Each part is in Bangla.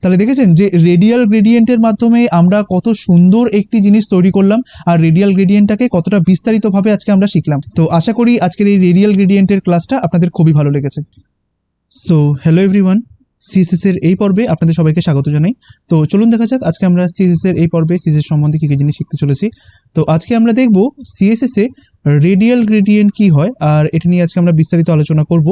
তাহলে দেখেছেন যে রেডিয়াল গ্রেডিয়েন্টের মাধ্যমে আমরা কত সুন্দর একটি জিনিস তৈরি করলাম আর রেডিয়াল গ্রেডিয়েন্টটাকে কতটা বিস্তারিতভাবে আজকে আমরা শিখলাম। তো আশা করি আজকের এই রেডিয়াল গ্রেডিয়েন্টের ক্লাসটা আপনাদের খুবই ভালো লেগেছে। সো হ্যালো এভরিওয়ান, সিএসএস এর এই পর্বে আপনাদের সবাইকে স্বাগত জানাই। তো চলুন দেখা যাক আজকে আমরা সিএসএস এর এই পর্বে সিএসএস সম্বন্ধে কী কী জিনিস শিখতে চলেছি। তো আজকে আমরা দেখব সিএসএস এ রেডিয়াল গ্রেডিয়েন্ট কী হয় আর এটা নিয়ে আজকে আমরা বিস্তারিত আলোচনা করব।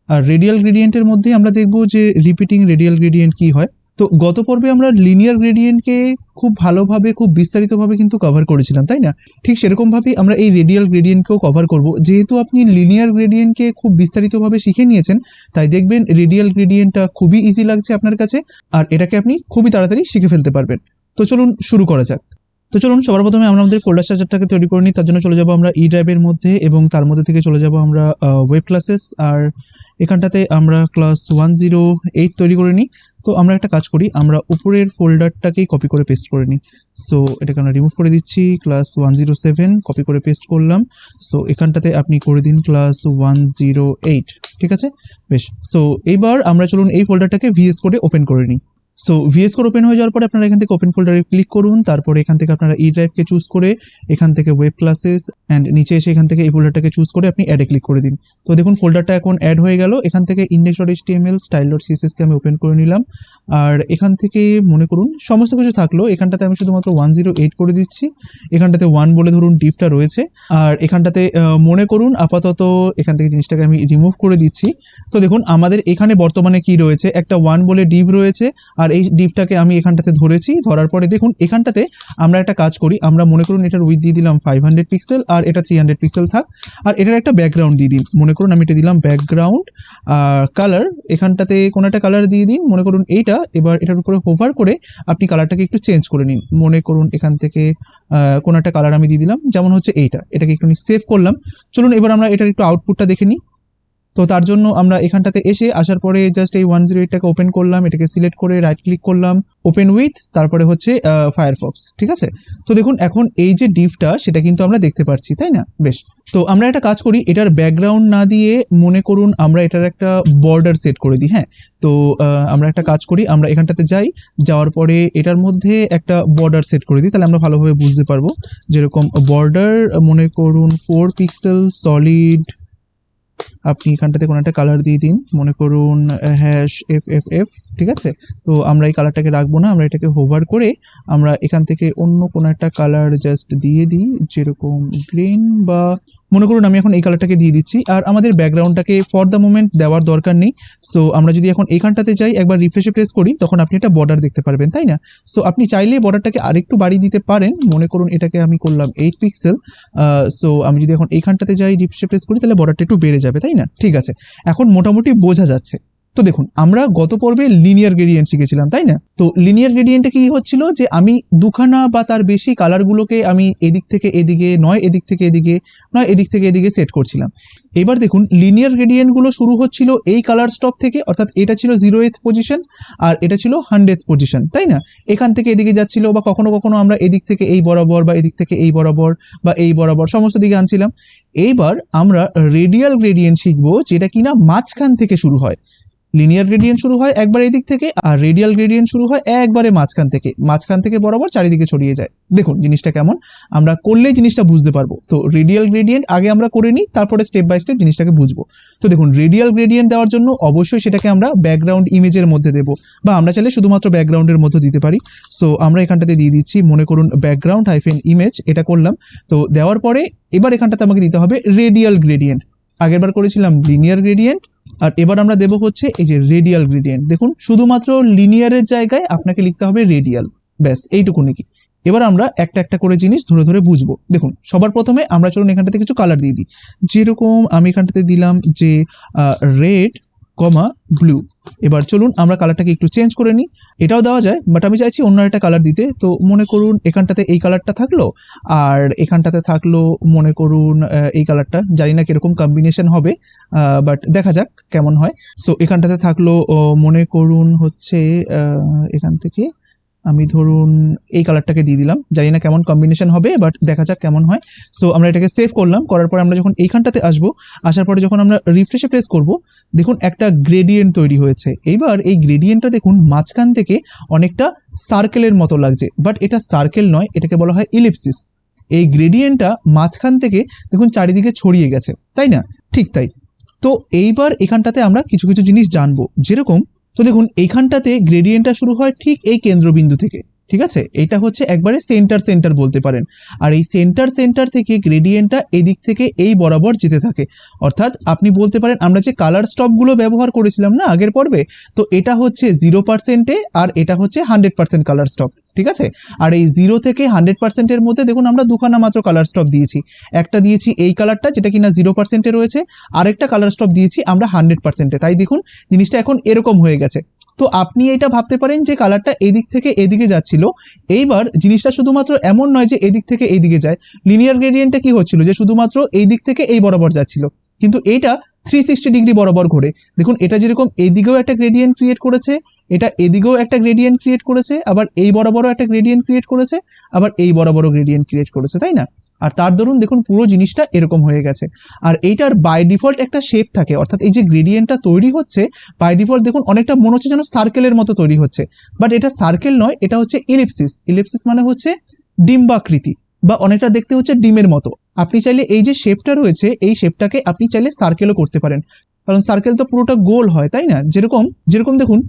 আর রেডিয়াল গ্রেডিয়েন্টের মধ্যে আমরা দেখব যে রিপিটিং রেডিয়াল গ্রেডিয়েন্ট কী হয়। তো গত পর্বে আমরা লিনিয়ার গ্রেডিয়েন্টকে খুব ভালোভাবে খুব বিস্তারিতভাবে কিন্তু কভার করেছিলাম, তাই না? ঠিক সেরকমভাবেই আমরা এই রেডিয়াল গ্রেডিয়েন্টকেও কভার করব। যেহেতু আপনি লিনিয়ার গ্রেডিয়েন্টকে খুব বিস্তারিতভাবে শিখে নিয়েছেন, তাই দেখবেন রেডিয়াল গ্রেডিয়েন্টটা খুবই ইজি লাগছে আপনার কাছে আর এটাকে আপনি খুবই তাড়াতাড়ি শিখে ফেলতে পারবেন। তো চলুন শুরু করা যাক। তো চলুন সবার প্রথমে আমরা আমাদের ফোল্ডার স্ট্রাকচারটাকে তৈরি করে নিই। তার জন্য চলে যাবো আমরা ই ড্রাইভের মধ্যে এবং তার মধ্যে থেকে চলে যাব আমরা ওয়েব ক্লাসেস আর এখানটাতে আমরা ক্লাস 108 তৈরি করে নিই। তো আমরা একটা কাজ করি, আমরা উপরের ফোল্ডারটাকেই কপি করে পেস্ট করে নিই। সো এটাকে আমরা রিমুভ করে দিচ্ছি, ক্লাস 107 কপি করে পেস্ট করলাম। সো এখানটাতে আপনি করে দিন ক্লাস 108, ঠিক আছে? বেশ, সো এইবার আমরা চলুন এই ফোল্ডারটাকে ভিএস কোডে ওপেন করে নিই। সো ভিএস কোড ওপেন হয়ে যাওয়ার পরে আপনারা এখান থেকে ওপেন ফোল্ডারে ক্লিক করুন, তারপরে এখান থেকে আপনারা ই ড্রাইভকে চুজ করে এখান থেকে ওয়েব ক্লাসেস অ্যান্ড নিচে এসে এখান থেকে এই ফোল্ডারটাকে চুজ করে আপনি অ্যাডে ক্লিক করে দিন। তো দেখুন ফোল্ডারটা এখন অ্যাড হয়ে গেল। এখান থেকে index.html style.css-কে আমি ওপেন করে নিলাম আর এখান থেকে মনে করুন সমস্ত কিছু থাকলো, এখানটাতে আমি শুধুমাত্র 108 করে দিচ্ছি। এখানটাতে 1 বলে ধরুন ডিফটা রয়েছে আর এখানটাতে মনে করুন আপাতত এখান থেকে জিনিসটাকে আমি রিমুভ করে দিচ্ছি। তো দেখুন আমাদের এখানে বর্তমানে কি রয়েছে, একটা 1 বলে ডিভ রয়েছে আর এই ডিভটাকে আমি এখানটাতে ধরেছি। ধরার পরে দেখুন এখানটাতে আমরা একটা কাজ করি, আমরা মনে করুন এটার উইথ দিয়ে দিলাম 500 পিক্সেল আর এটা 300 পিক্সেল থাক আর এটার একটা ব্যাকগ্রাউন্ড দিয়ে দিন। মনে করুন আমি এটা দিলাম ব্যাকগ্রাউন্ড কালার, এখানটাতে কোনো একটা কালার দিয়ে দিন, মনে করুন এইটা। এবার এটার উপরে হোভার করে আপনি কালারটাকে একটু চেঞ্জ করে নিন। মনে করুন এখান থেকে কোনো একটা কালার আমি দিয়ে দিলাম, যেমন হচ্ছে এটাকে একটু সেভ করলাম। চলুন এবার আমরা এটার একটু আউটপুটটা দেখে নিই। তো তার জন্য আমরা এখানটাতে আসার পরে জাস্ট এই 108টাকে ওপেন করলাম, এটাকে সিলেক্ট করে রাইট ক্লিক করলাম, ওপেন উইথ, তারপরে হচ্ছে ফায়ারফক্স, ঠিক আছে? তো দেখুন এখন এই যে ডিভটা সেটা কিন্তু আমরা দেখতে পাচ্ছি, তাই না? বেশ, তো আমরা একটা কাজ করি, এটার ব্যাকগ্রাউন্ড না দিয়ে মনে করুন আমরা এটার একটা বর্ডার সেট করে দিই। হ্যাঁ, তো আমরা একটা কাজ করি, আমরা এখানটাতে যাওয়ার পরে এটার মধ্যে একটা বর্ডার সেট করে দিই, তাহলে আমরা ভালোভাবে বুঝতে পারবো। যেরকম বর্ডার মনে করুন 4 পিক্সেল সলিড, আপনি এখানটাতে কোনো একটা কালার দিয়ে দিন, মনে করুন #FFF, ঠিক আছে? তো আমরা এই কালারটাকে রাখবো না, আমরা এটাকে হোভার করে আমরা এখান থেকে অন্য কোনো একটা কালার জাস্ট দিয়ে দিই, যেরকম গ্রিন, বা মনে করুন আমি এখন এই কালারটাকে দিয়ে দিচ্ছি। আর আমাদের ব্যাকগ্রাউন্ডটাকে ফর দ্য মোমেন্ট দেওয়ার দরকার নেই। সো আমরা যদি এখন এইখানটাতে যাই, একবার রিফ্রেশে প্রেস করি, তখন আপনি একটা বর্ডার দেখতে পারবেন, তাই না? সো আপনি চাইলে বর্ডারটাকে আরেকটু বাড়িয়ে দিতে পারেন। মনে করুন এটাকে আমি করলাম 8 পিক্সেল। সো আমি যদি এখন এইখানটাতে যাই, রিফ্রেশে প্রেস করি, তাহলে বর্ডারটা একটু বেড়ে যাবে, তাই না? ঠিক আছে, এখন মোটামুটি বোঝা যাচ্ছে। তো দেখুন আমরা গত পর্বে লিনিয়ার গ্রেডিয়েন্ট শিখেছিলাম, তাই না? তো লিনিয়ার গ্রেডিয়েন্টে কি হচ্ছিল যে আমি দুখানা বা তার বেশি কালারগুলোকে আমি এদিক থেকে এদিকে, নয় এদিক থেকে এদিকে, নয় এদিক থেকে এদিকে সেট করছিলাম। এবার দেখুন লিনিয়ার গ্রেডিয়েন্টগুলো শুরু হচ্ছিল এই কালার স্টপ থেকে, অর্থাৎ এটা ছিল 0th পজিশন আর এটা ছিল 100th পজিশন, তাই না? এখান থেকে এদিকে যাচ্ছিল, বা কখনো কখনো আমরা এদিক থেকে এই বরাবর বা এদিক থেকে এই বরাবর বা এই বরাবর সমস্ত দিকে আনছিলাম। এইবার আমরা রেডিয়াল গ্রেডিয়েন্ট শিখবো, যেটা কিনা মাঝখান থেকে শুরু হয়। লিনিয়ার গ্রেডিয়েন্ট শুরু হয় একবার এদিক থেকে আর রেডিয়াল গ্রেডিয়েন্ট শুরু হয় একবারে মাঝখান থেকে বরাবর চারিদিকে ছড়িয়ে যায়। দেখুন জিনিসটা কেমন, আমরা করলেই জিনিসটা বুঝতে পারবো। তো রেডিয়াল গ্রেডিয়েন্ট আগে আমরা করে নিই, তারপরে স্টেপ বাই স্টেপ জিনিসটাকে বুঝবো। তো দেখুন রেডিয়াল গ্রেডিয়েন্ট দেওয়ার জন্য অবশ্যই সেটাকে আমরা ব্যাকগ্রাউন্ড ইমেজের মধ্যে দেবো, বা আমরা চাইলে শুধুমাত্র ব্যাকগ্রাউন্ডের মধ্যে দিতে পারি। সো আমরা এখানটাতে দিয়ে দিচ্ছি, মনে করুন ব্যাকগ্রাউন্ড -ইমেজ, এটা করলাম। তো দেওয়ার পরে এবার এখানটাতে আমাকে দিতে হবে রেডিয়াল গ্রেডিয়েন্ট। আগেরবার করেছিলাম লিনিয়ার গ্রেডিয়েন্ট আর এবার আমরা দেবো হচ্ছে এই যে রেডিয়াল গ্রেডিয়েন্ট। দেখুন শুধুমাত্র লিনিয়ারের জায়গায় আপনাকে লিখতে হবে রেডিয়াল, ব্যাস এইটুকুনি। কি এবার আমরা একটা একটা করে জিনিস ধরে ধরে বুঝবো। দেখুন সবার প্রথমে আমরা চলুন এখানটাতে কিছু কালার দিয়ে দিই, যেরকম আমি এখানটাতে দিলাম যে রেড, ব্লু। এবার চলুন আমরা কালারটাকে একটু চেঞ্জ করে নিই, এটাও দেওয়া যায় বাট আমি চাইছি অন্য একটা কালার দিতে। তো মনে করুন এখানটাতে এই কালারটা থাকলো আর এখানটাতে থাকলো মনে করুন এই কালারটা, জানি না কিরকম কম্বিনেশন হবে, বাট দেখা যাক কেমন হয়। সো এখানটাতে থাকলো মনে করুন হচ্ছে এখান থেকে আমি ধরুন এই কালারটাকে দিয়ে দিলাম, জানি না কেমন কম্বিনেশন হবে, বাট দেখা যাক কেমন হয়। সো আমরা এটাকে সেভ করলাম, করার পরে আমরা যখন এইখানটাতে আসবো, আসার পরে যখন আমরা রিফ্রেশে প্রেস করব, দেখুন একটা গ্রেডিয়েন্ট তৈরি হয়েছে। এইবার এই গ্রেডিয়েন্টটা দেখুন মাঝখান থেকে অনেকটা সার্কেলের মতো লাগছে, বাট এটা সার্কেল নয়, এটাকে বলা হয় ইলিপসিস। এই গ্রেডিয়েন্টটা মাঝখান থেকে দেখুন চারিদিকে ছড়িয়ে গেছে, তাই না? ঠিক তাই। তো এইবার এখানটাতে আমরা কিছু কিছু জিনিস জানবো, যেরকম তো দেখুন এইখানটাতে গ্রেডিয়েন্টটা শুরু হয় ঠিক এই কেন্দ্রবিন্দু থেকে, ঠিক আছে? এটা হচ্ছে একবারে সেন্টার বলতে পারেন। আর এই সেন্টার থেকে গ্রেডিয়েন্টটা এদিক থেকে এই বরাবর যেতে থাকে। অর্থাৎ আপনি বলতে পারেন আমরা যে কালার স্টপগুলো ব্যবহার করেছিলাম না আগের পর্বে, তো এটা হচ্ছে 0%-এ আর এটা হচ্ছে 100% কালার স্টপ, ঠিক আছে? আর এই 0 থেকে 100%-এর মধ্যে দেখুন আমরা দুখানা মাত্র কালার স্টপ দিয়েছি। একটা দিয়েছি এই কালারটা যেটা কিনা 0%-এ রয়েছে, আরেকটা কালার স্টপ দিয়েছি আমরা 100%-এ। তাই দেখুন জিনিসটা এখন এরকম হয়ে গেছে। তো আপনি এটা ভাবতে পারেন যে কালারটা এদিক থেকে এদিকে যাচ্ছিল। এইবার জিনিসটা শুধুমাত্র এমন নয় যে এদিক থেকে এইদিকে যায়। লিনিয়ার গ্রেডিয়েন্টটা কি হচ্ছিল যে শুধুমাত্র এই দিক থেকে এই বরাবর যাচ্ছিল, কিন্তু এটা 360 ডিগ্রি বরাবর ঘোরে। দেখুন এটা যেরকম এদিকেও একটা গ্রেডিয়েন্ট ক্রিয়েট করেছে, এটা এদিকেও একটা গ্রেডিয়েন্ট ক্রিয়েট করেছে, আবার এই বরাবরও একটা গ্রেডিয়েন্ট ক্রিয়েট করেছে, আবার এই বরাবরও গ্রেডিয়েন্ট ক্রিয়েট করেছে, তাই না? আর তার দরুন দেখুন পুরো জিনিসটা এরকম হয়ে গেছে। আর এইটার বাই ডিফল্ট একটা শেপ থাকে, অর্থাৎ এই যে গ্রেডিয়েন্টটা তৈরি হচ্ছে বাই ডিফল্ট দেখুন অনেকটা মনে হচ্ছে যেন সার্কেলের মতো তৈরি হচ্ছে, বাট এটা সার্কেল নয়, এটা হচ্ছে ইলিপসিস। ইলিপসিস মানে হচ্ছে ডিম্বাকৃতি, বা অনেকটা দেখতে হচ্ছে ডিমের মতো। আপনি চাইলে এই যে শেপটা রয়েছে এই শেপটাকে আপনি চাইলে সার্কেলও করতে পারেন, কারণ সার্কেল তো পুরোটা গোল হয়, তাই না? যেরকম যেরকম দেখুন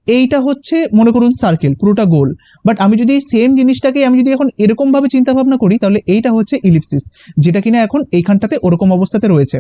এইটা হচ্ছে মনে করুন সার্কেল, পুরোটা গোল। বাট আমি যদি সেম জিনিসটাকে আমি যদি এখন এরকম ভাবে চিন্তা ভাবনা করি, তাহলে এইটা হচ্ছে ইলিপসিস, যেটা কিনা এখন এইখানটাতে ওরকম অবস্থাতে রয়েছে।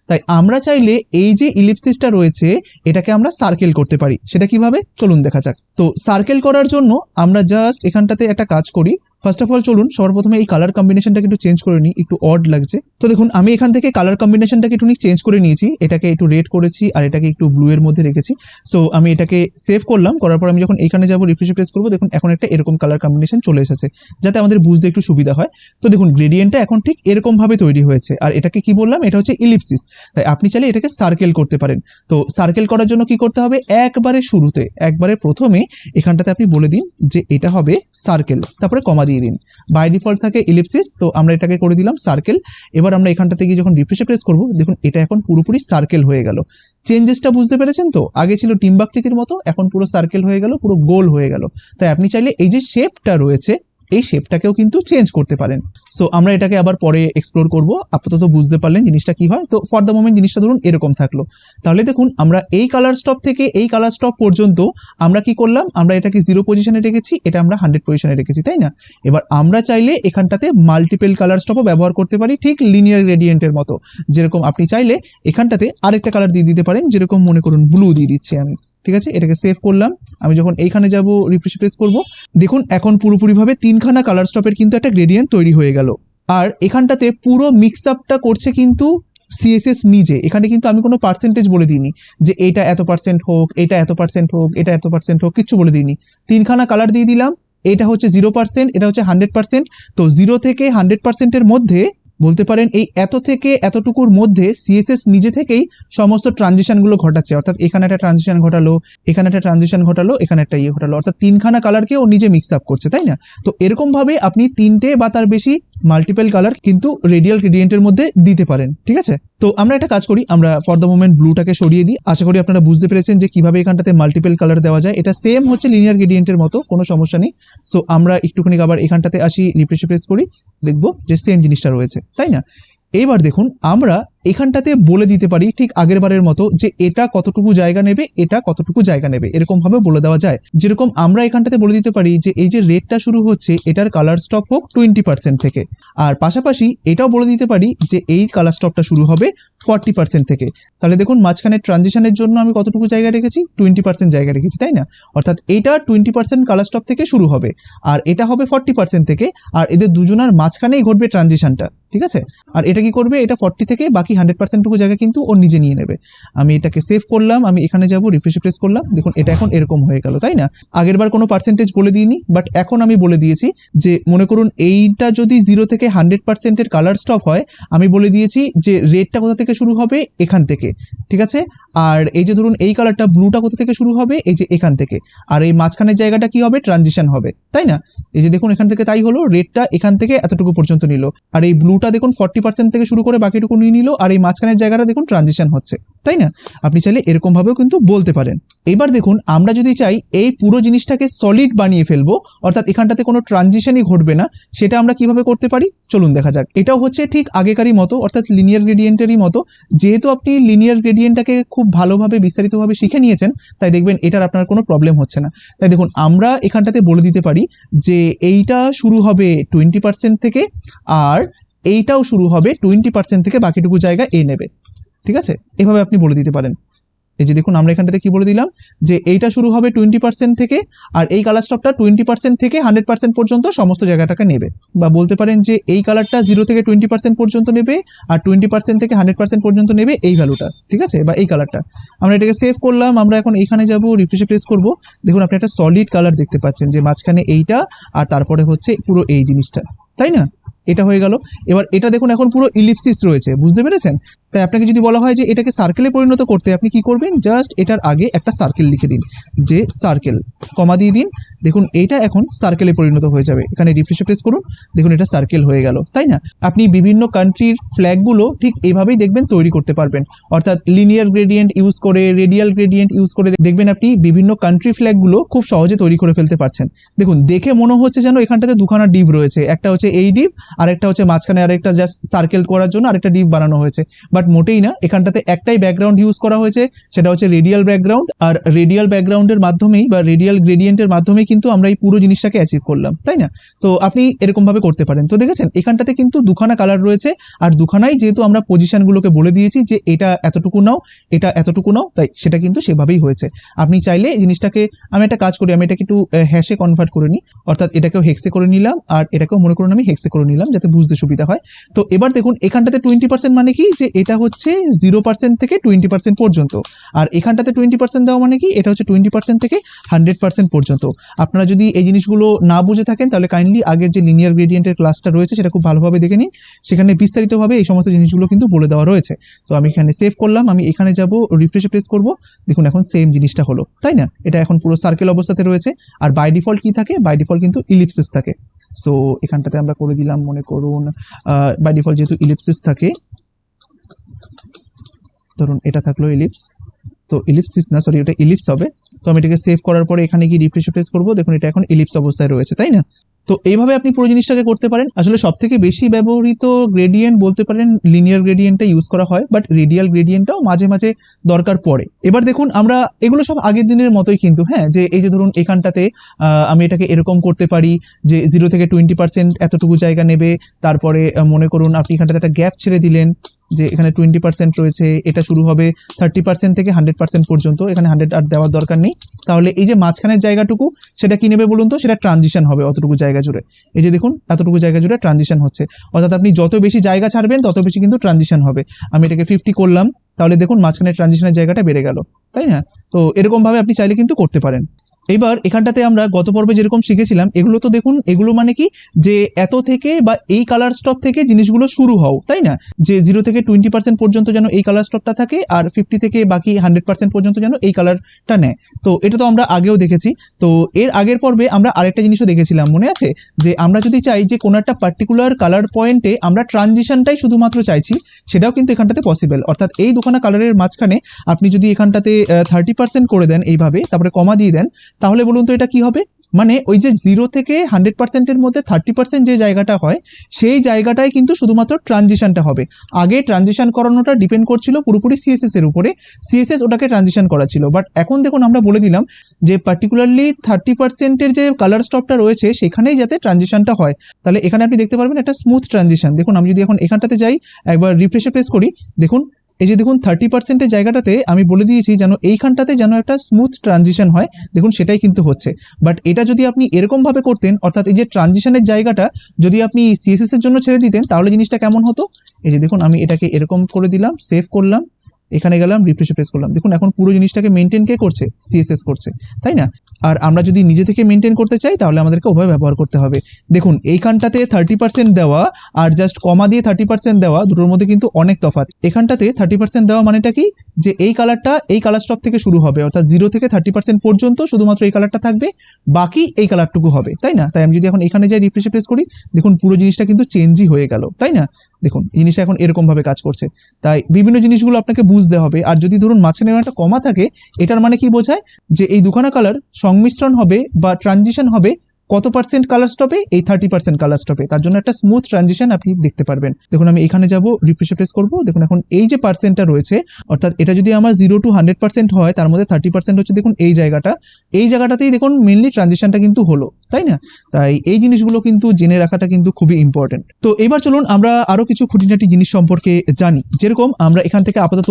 তাই আমরা চাইলে এই যে ইলিপসিসটা রয়েছে এটাকে আমরা সার্কেল করতে পারি। সেটা কিভাবে চলুন দেখা যাক। তো সার্কেল করার জন্য আমরা জাস্ট এখানটাতে একটা কাজ করি। ফার্স্ট অফ অল চলুন সবার প্রথমে এই কালার কম্বিনেশনটাকে একটু চেঞ্জ করে নিই, একটু অড লাগছে। তো দেখুন আমি এখান থেকে কালার কম্বিনেশনটাকে একটু চেঞ্জ করে নিয়েছি, এটাকে একটু রেড করেছি আর এটাকে একটু ব্লু এর মধ্যে রেখেছি। সো আমি এটাকে সেভ করলাম, করার পর আমি যখন এখানে যাবো রিফ্রেশে প্রেস করবো, দেখুন এখন একটা এরকম কালার কম্বিনেশন চলে এসেছে, যাতে আমাদের বুঝতে একটু সুবিধা হয়। তো দেখুন গ্রেডিয়েন্টটা এখন ঠিক এরকম ভাবে তৈরি হয়েছে, আর এটাকে কি বললাম, এটা হচ্ছে ইলিপসিস। তাই আপনি চাইলে এটাকে সার্কেল করতে পারেন। তো সার্কেল করার জন্য কি করতে হবে, একবারে শুরুতে একবারে প্রথমে এখানটাতে আপনি বলে দিন যে এটা হবে সার্কেল, তারপরে কমা দিয়ে দিন। বাই ডিফল্ট থাকে ইলিপসিস, তো আমরা এটাকে করে দিলাম সার্কেল। এবার আমরা এখানটাতে গিয়ে যখন রিফ্রেশে প্রেস করব, দেখুন এটা এখন পুরোপুরি সার্কেল হয়ে গেল। চেঞ্জেসটা বুঝতে পেরেছেন তো? আগে ছিল ডিম্বাকৃতির মতো, এখন পুরো সার্কেল হয়ে গেল, পুরো গোল হয়ে গেল। তাই আপনি চাইলে এই যে শেপটা রয়েছে এই শেপটাকেও কিন্তু চেঞ্জ করতে পারেন। সো আমরা এটাকে আবার পরে এক্সপ্লোর করব, আপাতত বুঝতে পারলেন জিনিসটা কি হয়। তো ফর দ্য মোমেন্ট জিনিসটা ধরুন এরকম থাকলো। তাহলে দেখুন আমরা এই কালার স্টপ থেকে এই কালার স্টপ পর্যন্ত আমরা কি করলাম, আমরা এটাকে 0 পজিশনে রেখেছি, এটা আমরা 100 পজিশনে রেখেছি, তাই না? এবার আমরা চাইলে এখানটাতে মাল্টিপল কালার স্টপও ব্যবহার করতে পারি, ঠিক লিনিয়ার গ্রেডিয়েন্টের মতো। যেরকম আপনি চাইলে এখানটাতে আরেকটা কালার দিয়ে দিতে পারেন, যেরকম মনে করুন ব্লু দিয়ে দিচ্ছি আমি, ঠিক আছে? এটাকে সেভ করলাম। আমি যখন এইখানে যাব রিফ্রেশ প্রেস করব, দেখুন এখন পুরোপুরিভাবে 3খানা কালার স্টপের কিন্তু একটা গ্রেডিয়েন্ট তৈরি হয়ে গেল। আর এখানটাতে পুরো মিক্স আপটা করছে কিন্তু সিএসএস নিজে। এখানে কিন্তু আমি কোনো পার্সেন্টেজ বলে দিইনি যে এটা এত পার্সেন্ট হোক, এটা এত পার্সেন্ট হোক, এটা এত পার্সেন্ট হোক, কিচ্ছু বলে দিইনি। 3খানা কালার দিয়ে দিলাম, এটা হচ্ছে 0%, এটা হচ্ছে 100%। তো 0 থেকে 100%-এর মধ্যে বলতে পারেন এই এত থেকে এতটুকুর মধ্যে সিএসএস নিজে থেকেই সমস্ত ট্রানজিশনগুলো ঘটাচ্ছে। অর্থাৎ এখানে একটা ট্রানজিশন ঘটালো, এখানে একটা ট্রানজিশন ঘটালো, এখানে একটা ঘটালো, অর্থাৎ 3খানা কালারকে ও নিজে মিক্স আপ করছে, তাই না? তো এরকম ভাবে আপনি 3টে বা তার বেশি মাল্টিপল কালার কিন্তু রেডিয়াল গ্রেডিয়েন্টের মধ্যে দিতে পারেন, ঠিক আছে? তো আমরা একটা কাজ করি, আমরা ফর দ্য মোমেন্ট ব্লুটাকে সরিয়ে দিই। আশা করি আপনারা বুঝতে পেরেছেন যে কিভাবে এখানটাতে মাল্টিপল কালার দেওয়া যায়। এটা সেম হচ্ছে লিনিয়ার গ্রেডিয়েন্টের মতো, কোনো সমস্যা নেই। সো আমরা একটুখানি আবার এখানটাতে আসি, রিফ্রেশ প্রেস করি, দেখবো যে সেম জিনিসটা রয়েছে, তাই না? এইবার দেখুন আমরা এখানটাতে বলে দিতে পারি ঠিক আগের বারের মতো যে এটা কতটুকু জায়গা নেবে, এটা কতটুকু জায়গা নেবে, এরকম ভাবে বলে দেওয়া যায়। যেরকম আমরা এখানটাতে বলে দিতে পারি যে এই যে রেডটা শুরু হচ্ছে এটার কালার স্টপ হোক 20% থেকে, আর পাশাপাশি এটাও বলে দিতে পারি যে এই কালার স্টপটা শুরু হবে 40% থেকে। তাহলে দেখুন মাঝখানে ট্রানজিশনের জন্য আমি কতটুকু জায়গা রেখেছি, 20% জায়গা রেখেছি, তাই না? অর্থাৎ এইটা 20% কালার স্টপ থেকে শুরু হবে, আর এটা হবে 40% থেকে, আর এদের দুজনের মাঝখানেই ঘটবে ট্রানজিশনটা, ঠিক আছে? আর এটা কি করবে, এটা 40 থেকে বাকি বাকি 100% জায়গা কিন্তু ও নিজে নিয়ে নেবে। আমি এটাকে সেভ করলাম, আমি এখানে যাব, রিফ্রেশে প্রেস করলাম, দেখুন এটা এখন এরকম হয়ে গেল, তাই না? আগেরবার কোনো পার্সেন্টেজ বলে দিইনি, বাট এখন আমি বলে দিয়েছি যে মনে করুন এইটা যদি 0 থেকে 100%-এর কালার স্টপ হয়, আমি বলে দিয়েছি যে রেডটা কোথা থেকে শুরু হবে, এখান থেকে, ঠিক আছে? আর এই যে ধরুন এই কালারটা ব্লুটা কোথা থেকে শুরু হবে, এই যে এখান থেকে, আর এই মাঝখানের জায়গাটা কি হবে, ট্রানজিশন হবে, তাই না? এই যে দেখুন এখান থেকে তাই হলো, রেডটা এখান থেকে এতটুকু পর্যন্ত নিল, আর এই ব্লুটা দেখুন 40% থেকে শুরু করে বাকিটুকু নিয়ে নিল, আর এই মাঝখানের জায়গাটা দেখুন ট্রানজিশন হচ্ছে, তাই না? আপনি চাইলে এরকম ভাবেও কিন্তু বলতে পারেন। এবার দেখুন আমরা যদি চাই এই পুরো জিনিসটাকে সলিড বানিয়ে ফেলবো, অর্থাৎ এখানটাতে কোনো ট্রানজিশনই ঘটবে না, সেটা আমরা কিভাবে করতে পারি চলুন দেখা যাক। এটাও হচ্ছে ঠিক আগেকারই মতো, অর্থাৎ লিনিয়ার গ্রেডিয়েন্টেরই মতো। যেহেতু আপনি লিনিয়ার গ্রেডিয়েন্টটাকে খুব ভালোভাবে বিস্তারিতভাবে শিখে নিয়েছেন, তাই দেখবেন এটার আপনার কোনো প্রবলেম হচ্ছে না। তাই দেখুন আমরা এখানটাতে বলে দিতে পারি যে এইটা শুরু হবে 20% থেকে, আর এইটাও শুরু হবে 20% থেকে, বাকিটুকু জায়গা এ নেবে, ঠিক আছে? এভাবে আপনি বলে দিতে পারেন। এই যে দেখুন আমরা এখানটাতে কি বলে দিলাম যে এইটা শুরু হবে 20% থেকে, আর এই কালার স্টপটা 20% থেকে 100% পর্যন্ত সমস্ত জায়গাটাকে নেবে। বা বলতে পারেন যে এই কালারটা 0 থেকে 20% পর্যন্ত নেবে, আর 20% থেকে 100% পর্যন্ত নেবে এই ভ্যালুটা, ঠিক আছে? বা এই কালারটা। আমরা এটাকে সেভ করলাম, আমরা এখন এইখানে যাব, রিফ্রেশে প্রেস করব, দেখুন আপনি একটা সলিড কালার দেখতে পাচ্ছেন যে মাঝখানে এইটা, আর তারপরে হচ্ছে পুরো এই জিনিসটা, তাই না? এটা হয়ে গেল। এবার এটা দেখুন এখন পুরো ইলিপসিস রয়েছে, বুঝতে পেরেছেন? তাই আপনাকে যদি বলা হয় যে এটাকে সার্কেলে পরিণত করতে, আপনি কি করবেন, জাস্ট এটার আগে একটা সার্কেল লিখে দিন, যে সার্কেল, কমা দিয়ে দিন, দেখুন এইটা এখন সার্কেলে পরিণত হয়ে যাবে। এখানে রিফ্রেশে প্রেস করুন, দেখুন এটা সার্কেল হয়ে গেল, তাই না? আপনি বিভিন্ন কান্ট্রির ফ্ল্যাগগুলো ঠিক এইভাবেই দেখবেন তৈরি করতে পারবেন, অর্থাৎ লিনিয়ার গ্রেডিয়েন্ট ইউজ করে, রেডিয়াল গ্রেডিয়েন্ট ইউজ করে দেখবেন আপনি বিভিন্ন কান্ট্রি ফ্ল্যাগগুলো খুব সহজে তৈরি করে ফেলতে পারছেন। দেখুন দেখে মনে হচ্ছে যেন এখানটাতে দুখানা ডিভ রয়েছে, একটা হচ্ছে এই ডিভ, আর একটা হচ্ছে মাঝখানে আরেকটা জাস্ট সার্কেল করার জন্য আরেকটা ডিভ বানানো হয়েছে, বাট মোটেই না। এখানটাতে একটাই ব্যাকগ্রাউন্ড ইউজ করা হয়েছে, সেটা হচ্ছে রেডিয়াল ব্যাকগ্রাউন্ড, আর রেডিয়াল ব্যাকগ্রাউন্ডের মাধ্যমেই বা রেডিয়াল গ্রেডিয়েন্টের মাধ্যমেই কিন্তু আমরা এই পুরো জিনিসটাকে অ্যাচিভ করলাম, তাই না? তো আপনি এরকম ভাবে করতে পারেন। তো দেখেছেন এখানটাতে কিন্তু দুখানা কালার রয়েছে, আর দুখানাই যেহেতু আমরা পজিশনগুলোকে বলে দিয়েছি যে এটা এতটুকু নাও, এটা এতটুকু নাও, তাই সেটা কিন্তু সেভাবেই হয়েছে। আপনি চাইলে এই জিনিসটাকে, আমি একটা কাজ করি, আমি এটাকে একটু হ্যাশে কনভার্ট করে নিই, অর্থাৎ এটাকেও হেক্সে করে নিলাম, আর এটাকেও মনে করুন আমি হেক্সে করে নিলাম, যাতে বুঝতে সুবিধা হয়। তো এবার দেখুন এখানটাতে 20% মানে কি, যে এটা হচ্ছে 0% থেকে 20% পর্যন্ত, আর এখানটাতে 20% দেওয়া মানে কি, এটা হচ্ছে 20% থেকে 100% পর্যন্ত। আপনারা যদি এই জিনিসগুলো না বুঝে থাকেন, তাহলে কাইন্ডলি আগের যে লিনিয়ার গ্রেডিয়েন্টের ক্লাসটা রয়েছে সেটা খুব ভালোভাবে দেখে নিন, সেখানে বিস্তারিতভাবে এই সমস্ত জিনিসগুলো কিন্তু বলে দেওয়া রয়েছে। তো আমি এখানে সেভ করলাম, আমি এখানে যাব, রিফ্রেশে প্রেস করব, দেখুন এখন সেম জিনিসটা হলো, তাই না? এটা এখন পুরো সার্কেল অবস্থাতে রয়েছে, আর বাই ডিফল্ট কি থাকে, বাই ডিফল্ট কিন্তু ইলিপসিস থাকে। সো এখানটাতে আমরা করে দিলাম, মনে করুন বাই ডিফল্ট যেহেতু ইলিপসিস থাকে, ধরুন এটা থাকলো ইলিপস, তো ইলিপসিস না, সরি এটা ইলিপস হবে। তো আমি এটাকে সেভ করার পরে এখানে গিয়ে রিফ্রেশে প্রেস করবো, দেখুন এটা এখন ইলিপস অবস্থায় রয়েছে, তাই না? তো এইভাবে আপনি পুরো জিনিসটাকে করতে পারেন। আসলে সবথেকে বেশি ব্যবহৃত গ্রেডিয়েন্ট বলতে পারেন লিনিয়ার গ্রেডিয়েন্টটা ইউজ করা হয়, বাট রেডিয়াল গ্রেডিয়েন্টটাও মাঝে মাঝে দরকার পড়ে। এবার দেখুন আমরা এগুলো সব আগের দিনের মতোই কিন্তু, হ্যাঁ, যে এই যে ধরুন এখানটাতে আমি এটাকে এরকম করতে পারি যে 0 থেকে 20% এতটুকু জায়গা নেবে, তারপরে মনে করুন আপনি এখানটাতে একটা গ্যাপ ছেড়ে দিলেন, যে এখানে 20% রয়েছে, এটা শুরু হবে 30% থেকে 100% পর্যন্ত, এখানে 100 আর দেওয়ার দরকার নেই। তাহলে এই যে মাঝখানের জায়গাটুকু সেটা কি নেবে বলুন তো, সেটা ট্রানজিশন হবে অতটুকু জায়গা জুড়ে। এই যে দেখুন এতটুকু জায়গা জুড়ে ট্রানজিশন হচ্ছে, অর্থাৎ আপনি যত বেশি জায়গা ছাড়বেন তত বেশি কিন্তু ট্রানজিশন হবে। আমি এটাকে 50 করলাম, তাহলে দেখুন মাঝখানে ট্রানজিশনের জায়গাটা বেড়ে গেল, তাই না? তো এরকম ভাবে আপনি চাইলে কিন্তু করতে পারেন। এবার এখানটাতে আমরা গত পর্বে যেরকম শিখেছিলাম, এগুলো তো দেখুন এগুলো মানে কি, যে এত থেকে বা এই কালার স্টপ থেকে জিনিসগুলো শুরু হও, তাই না? যে 0 থেকে 20% পর্যন্ত যেন এই কালার স্টপটা থাকে, আর 50 থেকে বাকি 100% পর্যন্ত যেন এই কালারটা নেয়। তো এটা তো আমরা আগেও দেখেছি। তো এর আগের পর্বে আমরা আরেকটা জিনিসও দেখেছিলাম, মনে আছে? যে আমরা যদি চাই যে কোনো একটা পার্টিকুলার কালার পয়েন্টে আমরা ট্রানজিশনটাই শুধুমাত্র চাইছি, সেটাও কিন্তু এখানটাতে পসিবল। অর্থাৎ এই দুখানা কালারের মাঝখানে আপনি যদি এখানটাতে 30% করে দেন এইভাবে, তারপরে কমা দিয়ে দেন, তাহলে বলুন তো এটা কি হবে? মানে ওই যে 0 থেকে 100%-এর মধ্যে 30% যে জায়গাটা হয়, সেই জায়গাটায় কিন্তু শুধুমাত্র ট্রানজিশনটা হবে। আগে ট্রানজিশন করানোটা ডিপেন্ড করছিল পুরোপুরি সিএসএস এর উপরে, সিএসএস ওটাকে ট্রানজিশন করা ছিল। বাট এখন দেখুন আমরা বলে দিলাম যে পার্টিকুলারলি 30%-এর যে কালার স্টপটা রয়েছে সেখানেই যাতে ট্রানজিশনটা হয়। তাহলে এখানে আপনি দেখতে পারবেন একটা স্মুথ ট্রানজিশন। দেখুন আমি যদি এখন এখানটাতে যাই, একবার রিফ্রেশে প্রেস করি, দেখুন এই যে দেখুন 30%-এর জায়গাটাতে আমি বলে দিয়েছি যেন এইখানটাতে যেন একটা স্মুথ ট্রানজিশন হয়, দেখুন সেটাই কিন্তু হচ্ছে। বাট এটা যদি আপনি এরকমভাবে করতেন, অর্থাৎ এই যে ট্রানজিশনের জায়গাটা যদি আপনি সিএসএস এর জন্য ছেড়ে দিতেন, তাহলে জিনিসটা কেমন হতো? এই যে দেখুন আমি এটাকে এরকম করে দিলাম, সেভ করলাম, এখানে গেলাম, রিফ্রেশে প্রেস করলাম, দেখুন এখন পুরো জিনিসটাকে মেনটেন কে করছে? সিএসএস করছে, তাই না? আর আমরা যদি নিজে থেকে মেনটেন করতে চাই তাহলে আমাদেরকে উভয় ব্যবহার করতে হবে। দেখুন এইখানটাতে 30% দেওয়া আর জাস্ট কমা দিয়ে 30% দেওয়া, দুটোর মধ্যে কিন্তু অনেক তফাৎ। এখানটাতে 30% দেওয়া মানেটা কি, যে এই কালারটা এই কালার স্টপ থেকে শুরু হবে, অর্থাৎ 0 থেকে 30% পর্যন্ত শুধুমাত্র এই কালারটা থাকবে, বাকি এই কালারটুকু হবে, তাই না? তাই আমি যদি এখন এখানে যাই, রিফ্রেশে প্রেস করি, দেখুন পুরো জিনিসটা কিন্তু চেঞ্জই হয়ে গেল, তাই না? দেখুন জিনিসটা এখন এরকম ভাবে কাজ করছে। তাই বিভিন্ন জিনিসগুলো আপনাকে বুঝতে হবে। আর যদি ধরুন মাঝখানে একটা কমা থাকে, এটার মানে কি বোঝায়, যে এই দুখানা কালার সংমিশ্রণ হবে বা ট্রানজিশন হবে কত পার্সেন্ট কালার স্টপে? এই 30% কালার স্টপে। তার জন্য একটা স্মুথ ট্রানজিশন আপনি দেখতে পারবেন। দেখুন আমি এখানে যাব, রিফ্রেশে প্রেস করব, দেখুন এখন এই যে পার্সেন্টটা রয়েছে, অর্থাৎ এটা যদি আমার 0 to 100% হয়, তার মধ্যে 30% হচ্ছে দেখুন এই জায়গাটাতেই দেখুন মেনলি ট্রানজিশনটা কিন্তু হলো, তাই না? তাই এই জিনিসগুলো কিন্তু জেনে রাখাটা কিন্তু খুবই ইম্পর্টেন্ট। তো এবার চলুন আমরা আরো কিছু খুঁটিনাটি জিনিস সম্পর্কে জানি। যেরকম আমরা এখান থেকে আপাতত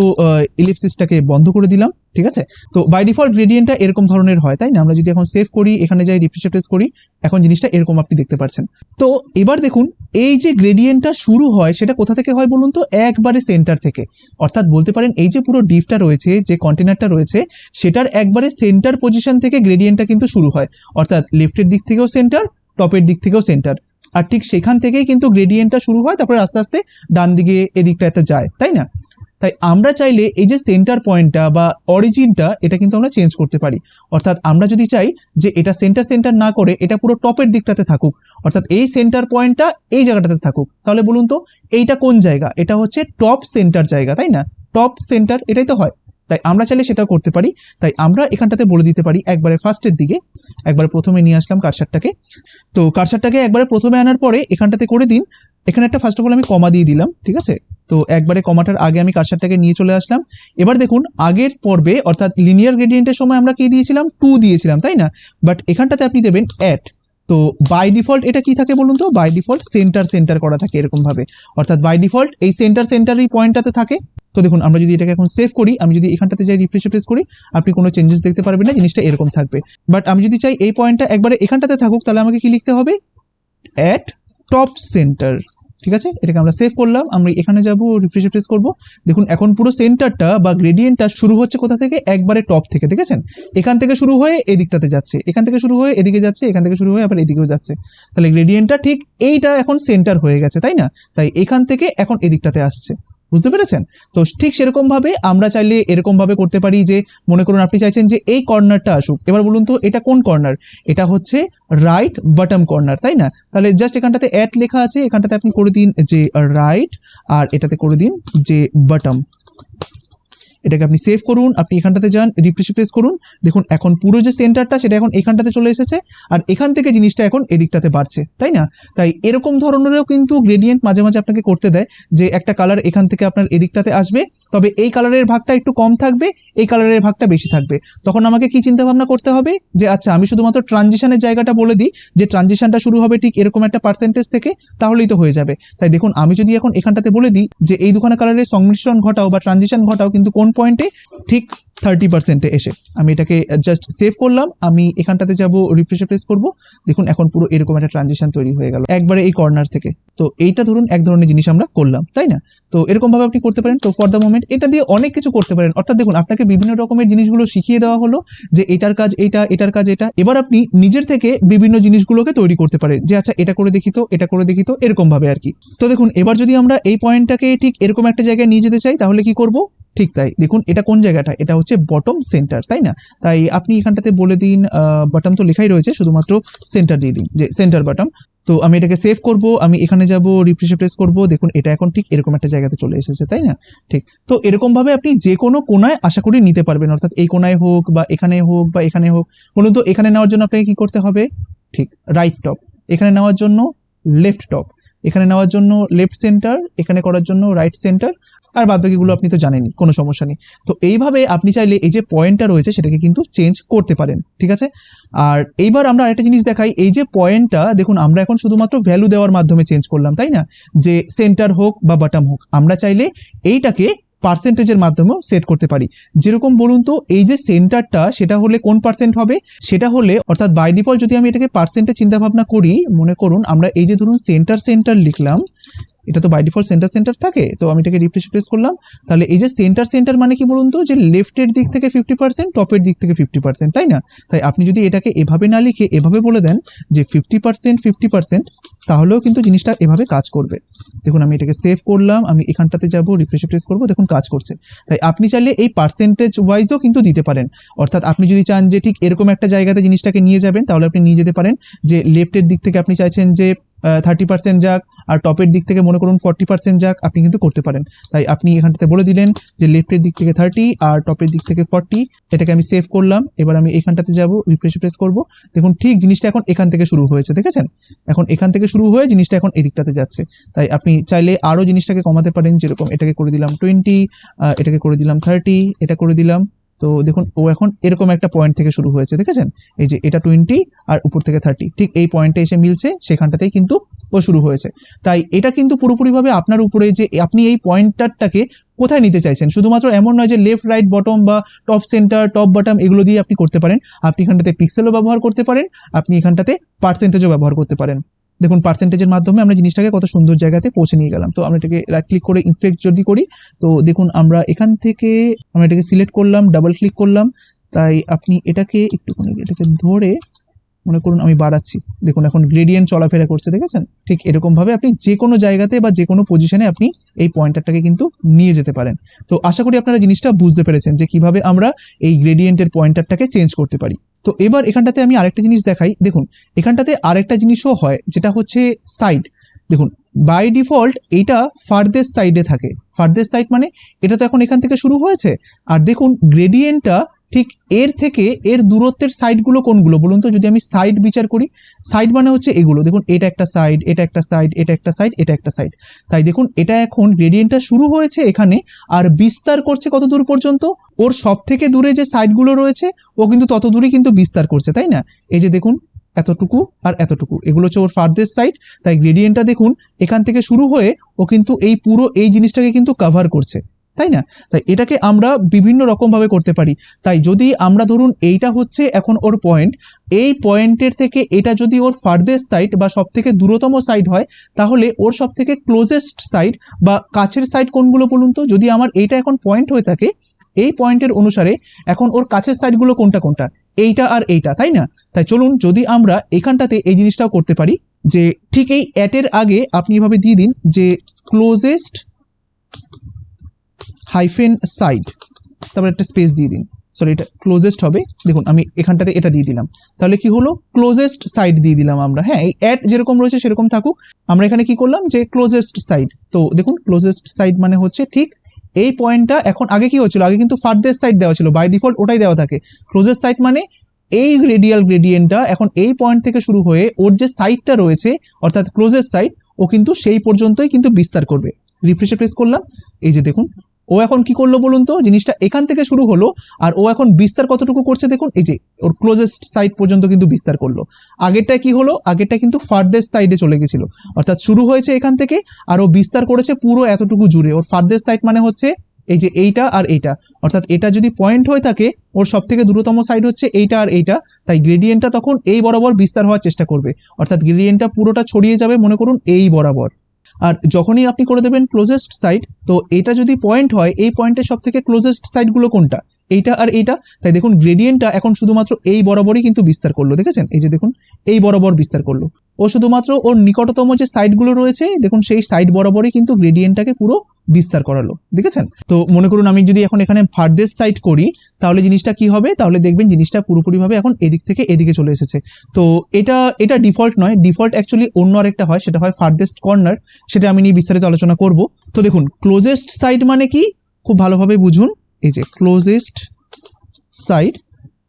ইলিপসিসটাকে বন্ধ করে দিলাম, ঠিক আছে? তো বাই ডিফল্ট গ্রেডিয়েন্টটা এরকম ধরনের হয়, তাই না? আমরা যদি এখন সেভ করি, এখানে যাই, রিফ্রেশ প্রেস করি, এখন জিনিসটা এরকম আপনি দেখতে পাচ্ছেন। তো এবার দেখুন এই যে গ্রেডিয়েন্টটা শুরু হয় সেটা কোথা থেকে হয় বলুন তো? একবারে সেন্টার থেকে। অর্থাৎ বলতে পারেন এই যে পুরো ডিপটা রয়েছে, যে কন্টেনারটা রয়েছে, সেটার একবারে সেন্টার পজিশন থেকে গ্রেডিয়েন্টটা কিন্তু শুরু হয়। অর্থাৎ লেফটের দিক থেকেও সেন্টার, টপের দিক থেকেও সেন্টার, আর ঠিক সেখান থেকেই কিন্তু গ্রেডিয়েন্টটা শুরু হয়, তারপরে আস্তে আস্তে ডান দিকে এদিকটাতে যায়, তাই না? তাই আমরা চাইলে এই যে সেন্টার পয়েন্টটা বা অরিজিনটা, এটা কিন্তু আমরা চেঞ্জ করতে পারি। অর্থাৎ আমরা যদি চাই যে এটা সেন্টার না করে এটা পুরো টপের দিকটাতে থাকুক, অর্থাৎ এই সেন্টার পয়েন্টটা এই জায়গাটাতে থাকুক, তাহলে বলুন তো এইটা কোন জায়গা? এটা হচ্ছে টপ সেন্টার জায়গা, তাই না? টপ সেন্টার এটাই তো হয়। তাই আমরা চাইলে সেটাও করতে পারি। তাই আমরা এখানটাতে বলে দিতে পারি একবারে ফার্স্টের দিকে, একবারে প্রথমে নিয়ে আসলাম কার্সারটাকে। তো কার্সারটাকে একবারে প্রথমে আনার পরে এখানটাতে করে দিন, এখানে একটা ফার্স্ট অফ অল আমি কমা দিয়ে দিলাম, ঠিক আছে? তো একবারে কমাটার আগে আমি কার্সারটাকে নিয়ে চলে আসলাম। এবার দেখুন আগের পর্বে অর্থাৎ লিনিয়ার গ্রেডিয়েন্টের সময় আমরা কি দিয়েছিলাম? 2 দিয়েছিলাম, তাই না? বাট এখানটাতে আপনি দেবেন অ্যাট। তো বাই ডিফল্ট এটা কি থাকে বলুন তো? বাই ডিফল্ট সেন্টার করা থাকে এরকম ভাবে, অর্থাৎ বাই ডিফল্ট এই সেন্টারই পয়েন্টটাতে থাকে। তো দেখুন আমরা যদি এটাকে এখন সেভ করি, আমি যদি এখানটাতে যাই, রিফ্রেশ প্রেস করি, আপনি কোনো চেঞ্জেস দেখতে পারবেন না, জিনিসটা এরকম থাকবে। বাট আমি যদি চাই এই পয়েন্টটা একবারে এখানটাতে থাকুক, তাহলে আমাকে কি লিখতে হবে? অ্যাট টপ সেন্টার, ঠিক আছে? এটাকে আমরা সেভ করলাম, আমরা এখানে যাব, রিফ্রেশ প্রেস করব, দেখুন এখন পুরো সেন্টারটা বা গ্রেডিয়েন্টটা শুরু হচ্ছে কোথা থেকে? একবারে টপ থেকে, দেখেছেন? এখান থেকে শুরু হয়ে এদিকটাতে যাচ্ছে, এখান থেকে শুরু হয়ে এদিকে যাচ্ছে, এখান থেকে শুরু হয়ে আবার এদিকেও যাচ্ছে। তাহলে গ্রেডিয়েন্টটা ঠিক এইটা এখন সেন্টার হয়ে গেছে, তাই না? তাই এখান থেকে এখন এদিকটাতে আসছে, বুঝতে পেরেছেন? তো ঠিক সেরকম ভাবে আমরা চাইলে এরকম ভাবে করতে পারি যে, মনে করুন আপনি চাইছেন যে এই কর্নারটা আসুক। এবার বলুন তো এটা কোন কর্নার? এটা হচ্ছে রাইট বটম কর্নার, তাই না? তাহলে জাস্ট এখানটাতে অ্যাট লেখা আছে, এখানটাতে আপনি করে দিন যে রাইট, আর এটাতে করে দিন যে বটম। এটাকে আপনি সেভ করুন, আপনি এখানটাতে যান, রিফ্রেশ প্রেস করুন, দেখুন এখন পুরো যে সেন্টারটা সেটা এখন এখানটাতে চলে এসেছে, আর এখান থেকে জিনিসটা এখন এদিকটাতে বাড়ছে, তাই না? তাই এরকম ধরনেরও কিন্তু গ্রেডিয়েন্ট মাঝে মাঝে আপনাকে করতে দেয়, যে একটা কালার এখান থেকে আপনার এদিকটাতে আসবে, তবে এই কালারের ভাগটা একটু কম থাকবে, এই কালারের ভাগটা বেশি থাকবে। তখন আমাকে কি চিন্তা ভাবনা করতে হবে, যে আচ্ছা আমি শুধুমাত্র ট্রানজিশনের জায়গাটা বলে দিই, যে ট্রানজিশনটা শুরু হবে ঠিক এরকম একটা পার্সেন্টেজ থেকে, তাহলেই তো হয়ে যাবে। তাই দেখুন আমি যদি এখন এখানটাতে বলে দিই যে এই দুখানা কালারের সংমিশ্রণ ঘটাও বা ট্রানজিশন ঘটাও, কিন্তু কোন পয়েন্টে? ঠিক 30%-এ এসে। আমি এটাকে জাস্ট সেভ করলাম, আমি এখানটাতে যাব, রিফ্রেশ প্রেস করব, দেখুন এখন পুরো এরকম একটা ট্রানজিশন তৈরি হয়ে গেল একবারে এই কর্নার থেকে। তো এইটা ধরুন এক ধরনের জিনিস আমরা করলাম, তাই না? তো এরকম ভাবে আপনি করতে পারেন। তো ফর দ্য মোমেন্ট এটা দিয়ে অনেক কিছু করতে পারেন। অর্থাৎ দেখুন আপনাকে বিভিন্ন রকমের জিনিসগুলো শিখিয়ে দেওয়া হলো, যে এটার কাজ এটা, এটার কাজ এটা। এবার আপনি নিজের থেকে বিভিন্ন জিনিসগুলোকে তৈরি করতে পারেন, যে আচ্ছা এটা করে দেখি তো, এটা করে দেখি তো, এরকম ভাবে আর কি। তো দেখুন এবার যদি আমরা এই পয়েন্টটাকে ঠিক এরকম একটা জায়গায় নিয়ে যেতে চাই, তাহলে কি করব? ঠিক তাই, দেখুন এটা কোন জায়গাটা? এটা হচ্ছে বটম সেন্টার, তাই না? তাই আপনি এখানটাতে বলে দিন, বটম তো লেখাই রয়েছে, শুধুমাত্র সেন্টার দিয়ে দিন, যে সেন্টার বটম। তো আমি এটাকে সেভ করব, আমি এখানে যাব, রিফ্রেশ প্রেস করব, দেখুন এটা এখন ঠিক এরকম একটা জায়গাতে চলে এসেছে, তাই না? ঠিক। তো এরকম ভাবে আপনি যে কোনো কোণায় আশা করি নিতে পারবেন, অর্থাৎ এই কোণায় হোক বা এখানে হোক বা এখানে হোক। বলুন তো এখানে নেওয়ার জন্য আপনাকে কি করতে হবে? ঠিক রাইট টপ, এখানে নেওয়ার জন্য লেফট টপ, এখানে নেওয়ার জন্য লেফট সেন্টার, এখানে করার জন্য রাইট সেন্টার, আর বাদবাকিগুলো আপনি তো জানেনই, কোনো সমস্যা নেই। তো এইভাবে আপনি চাইলে এই যে পয়েন্টটা রয়েছে সেটাকে কিন্তু চেঞ্জ করতে পারেন, ঠিক আছে? আর এইবার আমরা আরেকটা জিনিস দেখাই, এই যে পয়েন্টটা দেখুন আমরা এখন শুধুমাত্র ভ্যালু দেওয়ার মাধ্যমে চেঞ্জ করলাম, তাই না? যে সেন্টার হোক বা বটম হোক, আমরা চাইলে এইটাকে পার্সেন্টেজের মাধ্যমেও সেট করতে পারি। যেরকম বলুন তো, এই যে সেন্টারটা সেটা হলে কোন পার্সেন্ট হবে, সেটা হলে অর্থাৎ বাই ডিফল্ট যদি আমি এটাকে পার্সেন্টে চিন্তা ভাবনা করি, মনে করুন আমরা এই যে ধরুন সেন্টার লিখলাম, এটা তো বাই ডিফল্ট সেন্টার থাকে, তো আমি এটাকে রিপ্লেস করলাম। তাহলে এই যে সেন্টার মানে কি বলুন তো, যে লেফটের দিক থেকে 50%, টপের দিক থেকে 50%, তাই না? তাই আপনি যদি এটাকে এভাবে না লিখে এভাবে বলে দেন যে 50%, তাহলেও কিন্তু জিনিসটা এভাবে কাজ করবে। দেখুন আমি এটাকে সেভ করলাম, আমি এখানটাতে যাব, রিপ্লেস করবো, দেখুন কাজ করছে। তাই আপনি চাইলে এই পার্সেন্টেজ ওয়াইজও কিন্তু দিতে পারেন। অর্থাৎ আপনি যদি চান যে ঠিক এরকম একটা জায়গাতে জিনিসটাকে নিয়ে যাবেন, তাহলে আপনি নিয়ে যেতে পারেন যে লেফটের দিক থেকে আপনি চাইছেন যে 30% যাক, আর টপের দিক থেকে মনে করুন 40% যাক, আপনি কিন্তু করতে পারেন। তাই আপনি এখানটাতে বলে দিলেন যে লেফটের দিক থেকে 30 আর টপের দিক থেকে 40। এটাকে আমি সেভ করলাম, এবার আমি এখানটাতে যাব, রিপ্লেস করব। দেখুন ঠিক জিনিসটা এখন এখান থেকে শুরু হয়েছে, দেখেছেন? এখন এখান থেকে শুরু হয়ে জিনিসটা এখন এদিকটাতে যাচ্ছে। তাই আপনি চাইলে আরও জিনিসটাকে কমাতে পারেন, যেরকম এটাকে করে দিলাম 20, এটাকে করে দিলাম 30, এটা করে দিলাম। তো দেখুন ও এখন এরকম একটা পয়েন্ট থেকে শুরু হয়েছে, দেখেছেন? এই যে এটা 20 আর উপর থেকে 30, ঠিক এই পয়েন্টে এসে মিলছে, সেখানটাতেই কিন্তু ও শুরু হয়েছে। তাই এটা কিন্তু পুরোপুরিভাবে আপনার উপরে যে আপনি এই পয়েন্টারটাকে কোথায় নিতে চাইছেন। শুধুমাত্র এমন নয় যে লেফট, রাইট, বটম বা টপ সেন্টার, টপ বটম এগুলো দিয়ে আপনি করতে পারেন। আপনি এখানটাতে পিক্সেলও ব্যবহার করতে পারেন, আপনি এখানটাতে পার্সেন্টেজও ব্যবহার করতে পারেন। দেখুন পার্সেন্টেজের মাধ্যমে আমরা জিনিসটাকে কত সুন্দর জায়গাতে পৌঁছে নিয়ে গেলাম। তো আমরা এটাকে রাইট ক্লিক করে ইন্সপেক্ট যদি করি, তো দেখুন আমরা এখান থেকে আমরা এটাকে সিলেক্ট করলাম, ডাবল ক্লিক করলাম। তাই আপনি এটাকে একটুখানি এটাকে ধরে মনে করুন আমি বাড়াচ্ছি, দেখুন এখন গ্রেডিয়েন্ট চলাফেরা করছে, দেখেছেন? ঠিক এরকমভাবে আপনি যে কোনো জায়গাতে বা যে কোনো পজিশনে আপনি এই পয়েন্টারটাকে কিন্তু নিয়ে যেতে পারেন। তো আশা করি আপনারা জিনিসটা বুঝতে পেরেছেন যে কিভাবে আমরা এই গ্রেডিয়েন্টের পয়েন্টারটাকে চেঞ্জ করতে পারি। তো এবার এখানটাতে আমি আরেকটা জিনিস দেখাই। দেখুন এখানটাতে আরেকটা জিনিসও হয়, যেটা হচ্ছে সাইড। দেখুন বাই ডিফল্ট এইটা ফার্দেস্ট সাইডে থাকে। ফার্দেস্ট সাইড মানে এটা তো এখন এখান থেকে শুরু হয়েছে, আর দেখুন গ্রেডিয়েন্টটা ঠিক এর থেকে এর দূরত্বের সাইডগুলো কোনগুলো বলুন তো? যদি আমি সাইড বিচার করি, সাইড মানে হচ্ছে এগুলো, দেখুন এটা একটা সাইড, এটা একটা সাইড, এটা একটা সাইড, এটা একটা সাইড। তাই দেখুন এটা এখন গ্রেডিয়েন্টটা শুরু হয়েছে এখানে, আর বিস্তার করছে কত দূর পর্যন্ত? ওর সব থেকে দূরে যে সাইডগুলো রয়েছে ও কিন্তু তত দূরই কিন্তু বিস্তার করছে, তাই না? এই যে দেখুন এতটুকু আর এতটুকু, এগুলো হচ্ছে ওর ফার্দেস্ট সাইড। তাই গ্রেডিয়েন্টটা দেখুন এখান থেকে শুরু হয়ে ও কিন্তু এই পুরো এই জিনিসটাকে কিন্তু কভার করছে, তাই না? তাই এটাকে আমরা বিভিন্ন রকমভাবে করতে পারি। তাই যদি আমরা ধরুন এইটা হচ্ছে এখন ওর পয়েন্ট, এই পয়েন্টের থেকে এটা যদি ওর ফার্দেস্ট সাইড বা সব থেকে দূরতম সাইড হয়, তাহলে ওর সব থেকে ক্লোজেস্ট সাইড বা কাছের সাইড কোনগুলো বলুন তো? যদি আমার এইটা এখন পয়েন্ট হয়ে থাকে, এই পয়েন্টের অনুসারে এখন ওর কাছের সাইডগুলো কোনটা কোনটা? এইটা আর এইটা, তাই না? তাই চলুন যদি আমরা এখানটাতে এই জিনিসটাও করতে পারি, যে ঠিক এই অ্যাটের আগে আপনি এভাবে দিয়ে দিন যে ক্লোজেস্ট হাইফেন সাইড, তারপর একটা স্পেস দিয়ে দিন। সরি, এটা ক্লোজেস্ট হবে। দেখুন আমি এখানটাতে এটা দিয়ে দিলাম, তাহলে কি হলো? ক্লোজেস্ট সাইড দিয়ে দিলাম আমরা। হ্যাঁ, এই অ্যাট যেরকম রয়েছে সেরকম থাকুক, আমরা এখানে কি করলাম যে ক্লোজেস্ট সাইড। তো দেখুন ক্লোজেস্ট সাইড মানে হচ্ছে ঠিক এই পয়েন্টটা। এখন আগে কি হচ্ছিল? আগে কিন্তু ফার্দেস্ট সাইড দেওয়া ছিল, বাই ডিফল্ট ওটাই দেওয়া থাকে। ক্লোজেস্ট সাইড মানে এই রেডিয়াল গ্রেডিয়েন্টটা এখন এই পয়েন্ট থেকে শুরু হয়ে ওর যে সাইডটা রয়েছে অর্থাৎ ক্লোজেস্ট সাইড, ও কিন্তু সেই পর্যন্তই কিন্তু বিস্তার করবে। রিফ্রেশে প্রেস করলাম, এই যে দেখুন ও এখন কি করলো বলুন তো? জিনিসটা এখান থেকে শুরু হলো, আর ও এখন বিস্তার কতটুকু করছে দেখুন, এই যে ওর ক্লোজেস্ট সাইড পর্যন্ত কিন্তু বিস্তার করলো। আগেরটা কি হলো? আগেরটা কিন্তু ফার্দেস্ট সাইডে চলে গেছিল, অর্থাৎ শুরু হয়েছে এখান থেকে আর ও বিস্তার করেছে পুরো এতটুকু জুড়ে। ওর ফার্দেস্ট সাইড মানে হচ্ছে এই যে এইটা আর এইটা, অর্থাৎ এটা যদি পয়েন্ট হয়ে থাকে ওর সব থেকে দূরতম সাইড হচ্ছে এইটা আর এইটা। তাই গ্রেডিয়েন্টটা তখন এই বরাবর বিস্তার হওয়ার চেষ্টা করবে, অর্থাৎ গ্রেডিয়েন্টটা পুরোটা ছড়িয়ে যাবে মনে করুন এই বরাবর। আর যখনই আপনি করে দেবেন ক্লোজেস্ট সাইড, তো এটা যদি পয়েন্ট হয়, এই পয়েন্টের সব থেকে ক্লোজেস্ট সাইডগুলো কোনটা? এইটা আর এইটা। তাই দেখুন গ্রেডিয়েন্টটা এখন শুধুমাত্র এই বরাবরই কিন্তু বিস্তার করলো, দেখেছেন? এই যে দেখুন এই বরাবর বিস্তার করলো। ও শুধুমাত্র ওর নিকটতম যে সাইডগুলো রয়েছে দেখুন সেই সাইড বরাবরই কিন্তু গ্রেডিয়েন্টটাকে পুরো বিস্তার করালো, দেখেছেন? তো মনে করুন আমি যদি এখন এখানে ফার্দেস্ট সাইড করি, তাহলে জিনিসটা কি হবে? তাহলে দেখবেন জিনিসটা পুরোপুরিভাবে এখন এদিক থেকে এদিকে চলে এসেছে। তো এটা ডিফল্ট নয়, ডিফল্ট অ্যাকচুয়ালি অন্য আরেকটা হয়, সেটা হয় ফার্দেস্ট কর্নার। সেটা আমি নিয়ে বিস্তারিত আলোচনা করব। তো দেখুন ক্লোজেস্ট সাইড মানে কি খুব ভালোভাবে বুঝুন। এই যে ক্লোজেস্ট সাইড,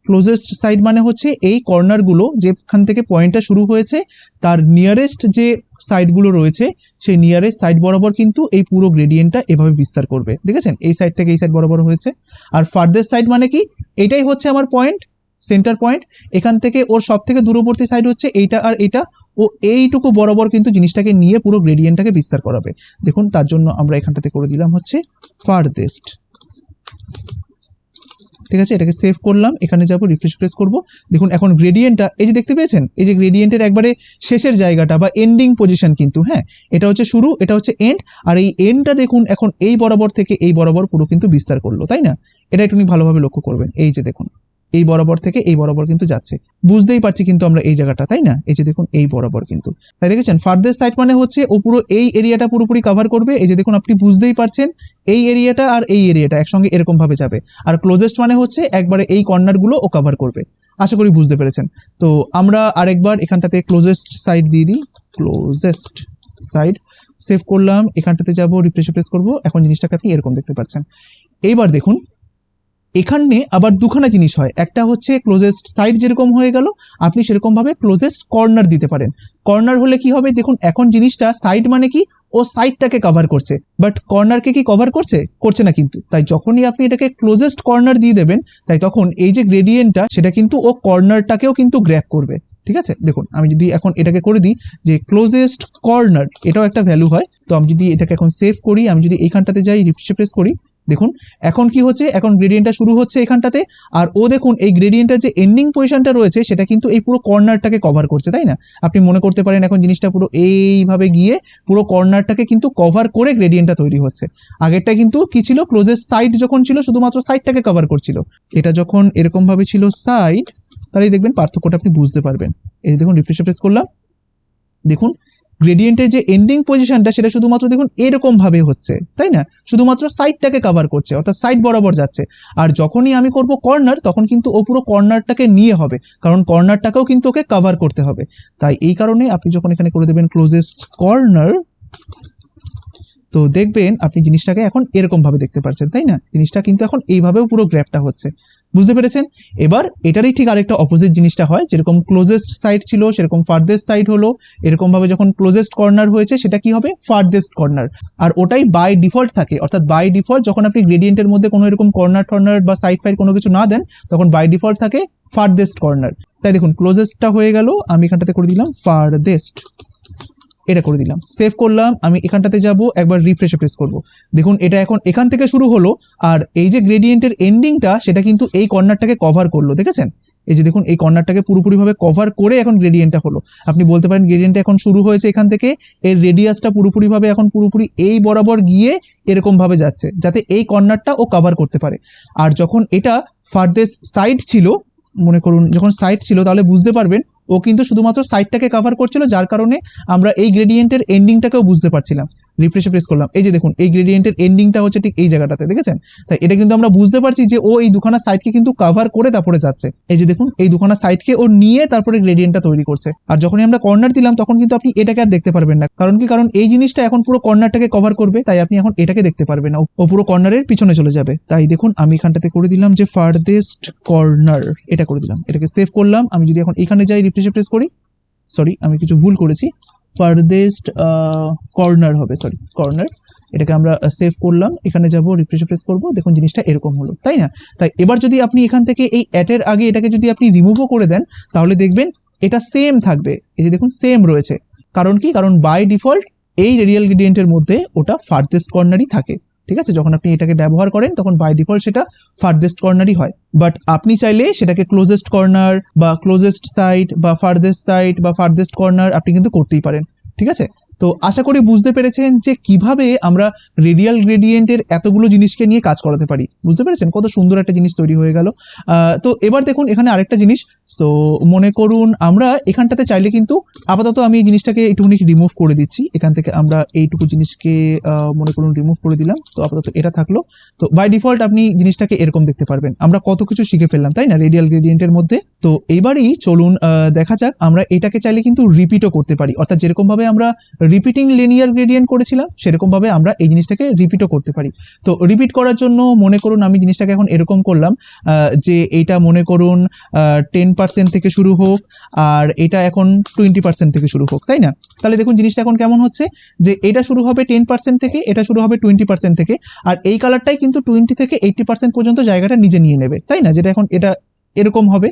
ক্লোজেস্ট সাইড মানে হচ্ছে এই কর্নারগুলো যেখান থেকে পয়েন্টটা শুরু হয়েছে তার নিয়ারেস্ট যে সাইডগুলো রয়েছে সেই নিয়ারেস্ট সাইড বরাবর কিন্তু এই পুরো গ্রেডিয়েন্টটা এভাবে বিস্তার করবে, দেখেছেন? এই সাইড থেকে এই সাইড বরাবর হয়েছে। আর ফার্দেস্ট সাইড মানে কি? এটাই হচ্ছে আমার পয়েন্ট, সেন্টার পয়েন্ট, এখান থেকে ওর সব থেকে দূরবর্তী সাইড হচ্ছে এইটা আর এইটা, ও এইটুকু বরাবর কিন্তু জিনিসটাকে নিয়ে পুরো গ্রেডিয়েন্টটাকে বিস্তার করাবে। দেখুন তার জন্য আমরা এখানটাতে করে দিলাম হচ্ছে ফারদেস্ট। ঠিক আছে, এটাকে সেভ করলাম, এখানে যাব, রিফ্রেশ প্রেস করব। দেখুন এখন গ্রেডিয়েন্টটা এই যে দেখতে পেয়েছেন, এই যে গ্রেডিয়েন্টের একবারে শেষের জায়গাটা বা এন্ডিং পজিশন কিন্তু, হ্যাঁ এটা হচ্ছে শুরু, এটা হচ্ছে এন্ড, আর এই এন্ডটা দেখুন এখন এই বরাবর থেকে এই বরাবর পুরো কিন্তু বিস্তার করলো, তাই না? এটা একটু ভালোভাবে লক্ষ্য করবেন, এই যে দেখুন এই বরাবর থেকে এই বরাবর কিন্তু যাচ্ছে, বুঝতেই পারছি কিন্তু আমরা এই জায়গাটা, তাই না? এই যে দেখুন এই বরাবর কিন্তু, তাই দেখেছেন ফারদেস্ট সাইড মানে হচ্ছে ও পুরো এই এরিয়াটা পুরোপুরি কভার করবে। এই যে দেখুন আপনি বুঝতেই পারছেন এই এরিয়াটা আর এই এরিয়াটা একসঙ্গে এরকম ভাবে যাবে, আর ক্লোজেস্ট মানে হচ্ছে একবারে এই কর্নারগুলো ও কভার করবে। আশা করি বুঝতে পেরেছেন। তো আমরা আরেকবার এখানটাতে ক্লোজেস্ট সাইড দিয়ে দিই, ক্লোজেস্ট সাইড, সেভ করলাম, এখানটাতে যাব, রিফ্রেশ প্রেস করব। এখন জিনিসটাকে আপনি এরকম দেখতে পাচ্ছেন। এইবার দেখুন এখানে আবার দুখানা জিনিস হয়, একটা হচ্ছে ক্লোজেস্ট সাইড যেরকম হয়ে গেল, আপনি সেরকম ভাবে ক্লোজেস্ট কর্নার দিতে পারেন। কর্নার হলে কি হবে, দেখুন এখন জিনিসটা সাইড মানে কি, ও সাইডটাকে কভার করছে, বাট কর্নারকে কি কভার করছে, করছে না কিন্তু। তাই যখনই আপনি এটাকে ক্লোজেস্ট কর্নার দিয়ে দেবেন, তাই তখন এই যে গ্রেডিয়েন্টটা সেটা কিন্তু ও কর্নারটাকেও কিন্তু গ্র্যাব করবে। ঠিক আছে, দেখুন আমি যদি এখন এটাকে করে দিই যে ক্লোজেস্ট কর্নার, এটাও একটা ভ্যালু হয়। তো আমি যদি এটাকে এখন সেভ করি, আমি যদি এইখানটাতে যাই, রিফ্রেশ প্রেস করি, দেখুন এখন কি হচ্ছে, এখন গ্রেডিয়েন্টটা শুরু হচ্ছে এখানটাতে, আর ও দেখুন এই গ্রেডিয়েন্টের যে এন্ডিং পজিশনটা রয়েছে সেটা কিন্তু এই পুরো কর্নারটাকে কভার করছে, তাই না? আপনি মনে করতে পারেন এখন জিনিসটা পুরো এইভাবে গিয়ে পুরো কর্নারটাকে কিন্তু কভার করে গ্রেডিয়েন্টটা তৈরি হচ্ছে। আগেরটা কিন্তু কি ছিল, ক্লোজেস্ট সাইড যখন ছিল শুধুমাত্র সাইডটাকে কভার করছিল, এটা যখন এরকম ভাবে ছিল সাইড, তাহলে দেখবেন পার্থক্যটা আপনি বুঝতে পারবেন। এই দেখুন রিফ্রেশ প্রেস করলাম, দেখুন গ্রেডিয়েন্টের যে এন্ডিং পজিশনটা সেটা শুধুমাত্র দেখুন এরকম ভাবে হচ্ছে, তাই না? শুধুমাত্র সাইডটাকে কভার করছে, অর্থাৎ সাইড বরাবর যাচ্ছে। আর যখনই আমি করব কর্নার, তখন কিন্তু ও পুরো কর্নারটাকে নিয়ে হবে, কারণ কর্নারটাকেও কিন্তু ওকে কভার করতে হবে। তাই এই কারণে আপনি যখন এখানে করে দেবেন ক্লোজেস্ট কর্নার, তো দেখবেন আপনি জিনিসটাকে এখন এরকম ভাবে দেখতে পাচ্ছেন, তাই না? জিনিসটা কিন্তু এখন এইভাবেও পুরো গ্র্যাপটা হচ্ছে, বুঝতে পেরেছেন? এবার এটারই ঠিক আরেকটা অপোজিট জিনিসটা হয়, যেরকম ক্লোজেস্ট সাইড ছিল সেরকম ফারদেস্ট সাইড হলো, এরকম ভাবে যখন ক্লোজেস্ট কর্নার হয়েছে সেটা কি হবে, ফারদেস্ট কর্নার। আর ওটাই বাই ডিফল্ট থাকে, অর্থাৎ বাই ডিফল্ট যখন আপনি গ্রেডিয়েন্টের মধ্যে কোনো এরকম কর্নার টর্নার বা সাইড ফাইড কোনো কিছু না দেন, তখন বাই ডিফল্ট থাকে ফারদেস্ট কর্নার। তাই দেখুন ক্লোজেস্টটা হয়ে গেল, আমি এখানটাতে করে দিলাম ফারদেস্ট, এটা করে দিলাম, সেভ করলাম, আমি এখানটাতে যাব, একবার রিফ্রেশে প্রেস করব। দেখুন এটা এখন এখান থেকে শুরু হলো, আর এই যে গ্রেডিয়েন্টের এন্ডিংটা সেটা কিন্তু এই কর্নারটাকে কভার করলো, দেখেছেন? এই যে দেখুন এই কর্নারটাকে পুরোপুরিভাবে কভার করে এখন গ্রেডিয়েন্টটা হলো। আপনি বলতে পারেন গ্রেডিয়েন্টটা এখন শুরু হয়েছে এখান থেকে, এর রেডিয়াসটা পুরোপুরিভাবে এখন পুরোপুরি এই বরাবর গিয়ে এরকম ভাবে যাচ্ছে, যাতে এই কর্নারটা ও কভার করতে পারে। আর যখন এটা ফারদেস্ট সাইড ছিল, মনে করুন যখন সাইড ছিল, তাহলে বুঝতে পারবেন ও কিন্তু শুধুমাত্র সাইডটাকে কভার করছিল, যার কারণে আমরা এই গ্রেডিয়েন্টের এন্ডিংটাকেও বুঝতে পারছিলাম। রিফ্রেশে প্রেস করলাম, এই যে দেখুন এই গ্রেডিয়েন্টের এন্ডিংটা হচ্ছে ঠিক এই জায়গাটাতে, দেখেছেন? তাই এটা কিন্তু আমরা বুঝতে পারছি যে ও এই দুখানা সাইডকে কিন্তু কভার করে তারপরে যাচ্ছে। এই যে দেখুন এই দুখানা সাইডকে ও নিয়ে তারপরে গ্রেডিয়েন্টটা তৈরি করছে। আর যখনই আমরা কর্নার দিলাম তখন কিন্তু আপনি এটাকে আর দেখতে পারবেন না, কারণ কি, কারণ এই জিনিসটা এখন পুরো কর্নারটাকে কভার করবে, তাই আপনি এখন এটাকে দেখতে পারবেন না, ও পুরো কর্নারের পিছনে চলে যাবে। তাই দেখুন আমি এখানটাতে করে দিলাম যে ফারদেস্ট কর্নার, এটা করে দিলাম, এটাকে সেভ করলাম। আমি যদি এখন এখানে যাই, রিফ্রেশে প্রেস করি, সরি আমি কিছু ভুল করেছি, ফারদেস্ট কর্নার হবে, সরি কর্নার, এটাকে আমরা সেভ করলাম, এখানে যাব, রিফ্রেশ প্রেস করব, দেখুন জিনিসটা এরকম হলো, তাই না? তাই এবার যদি আপনি এখান থেকে এই অ্যাটের আগে এটাকে যদি আপনি রিমুভও করে দেন, তাহলে দেখবেন এটা সেম থাকবে। এই যে দেখুন সেম রয়েছে, কারণ কি, কারণ বাই ডিফল্ট এই রেডিয়াল গ্রেডিয়েন্টের মধ্যে ওটা ফারদেস্ট কর্নারই থাকে। ঠিক আছে, যখন আপনি এটাকে ব্যবহার করেন তখন বাই ডিফল্ট সেটা ফারদেস্ট কর্নারই হয়, বাট আপনি চাইলে সেটাকে ক্লোজেস্ট কর্নার বা ক্লোজেস্ট সাইড বা ফারদেস্ট সাইড বা ফারদেস্ট কর্নার আপনি কিন্তু করতেই পারেন। ঠিক আছে, তো আশা করি বুঝতে পেরেছেন যে কিভাবে আমরা রেডিয়াল গ্রেডিয়েন্টের এতগুলো জিনিসকে নিয়ে কাজ করাতে পারি। বুঝতে পেরেছেন কত সুন্দর একটা জিনিস তৈরি হয়ে গেল। তো এবার দেখুন এখানে আরেকটা জিনিস, সো মনে করুন আমরা এখানটাতে চাইলে কিন্তু আপাতত আমি এই জিনিসটাকে একটুখানি রিমুভ করে দিচ্ছি, এখান থেকে আমরা এইটুকু জিনিসকে মনে করুন রিমুভ করে দিলাম, তো আপাতত এটা থাকলো। তো বাই ডিফল্ট আপনি জিনিসটাকে এরকম দেখতে পারবেন। আমরা কত কিছু শিখে ফেললাম, তাই না, রেডিয়াল গ্রেডিয়েন্টের মধ্যে। তো এবারই চলুন দেখা যাক আমরা এটাকে চাইলে কিন্তু রিপিটও করতে পারি, অর্থাৎ যেরকম ভাবে আমরা রিপিটিং লিনিয়ার গ্রেডিয়েন্ট করেছিলাম সেরকম ভাবে আমরা এই জিনিসটাকে রিপিটও করতে পারি। তো রিপিট করার জন্য মনে করুন আমি জিনিসটাকে এখন এরকম করলাম যে এইটা মনে করুন 10% থেকে শুরু হোক, আর এটা এখন 20% থেকে শুরু হোক, তাই না? তাহলে দেখুন জিনিসটা এখন কেমন হচ্ছে, যে এটা শুরু হবে 10% থেকে, এটা শুরু হবে 20% থেকে, আর এই কালারটাই কিন্তু 20 থেকে 80% পর্যন্ত জায়গাটা নিজে নিয়ে নেবে, তাই না? যেটা এখন এটা এরকম হবে।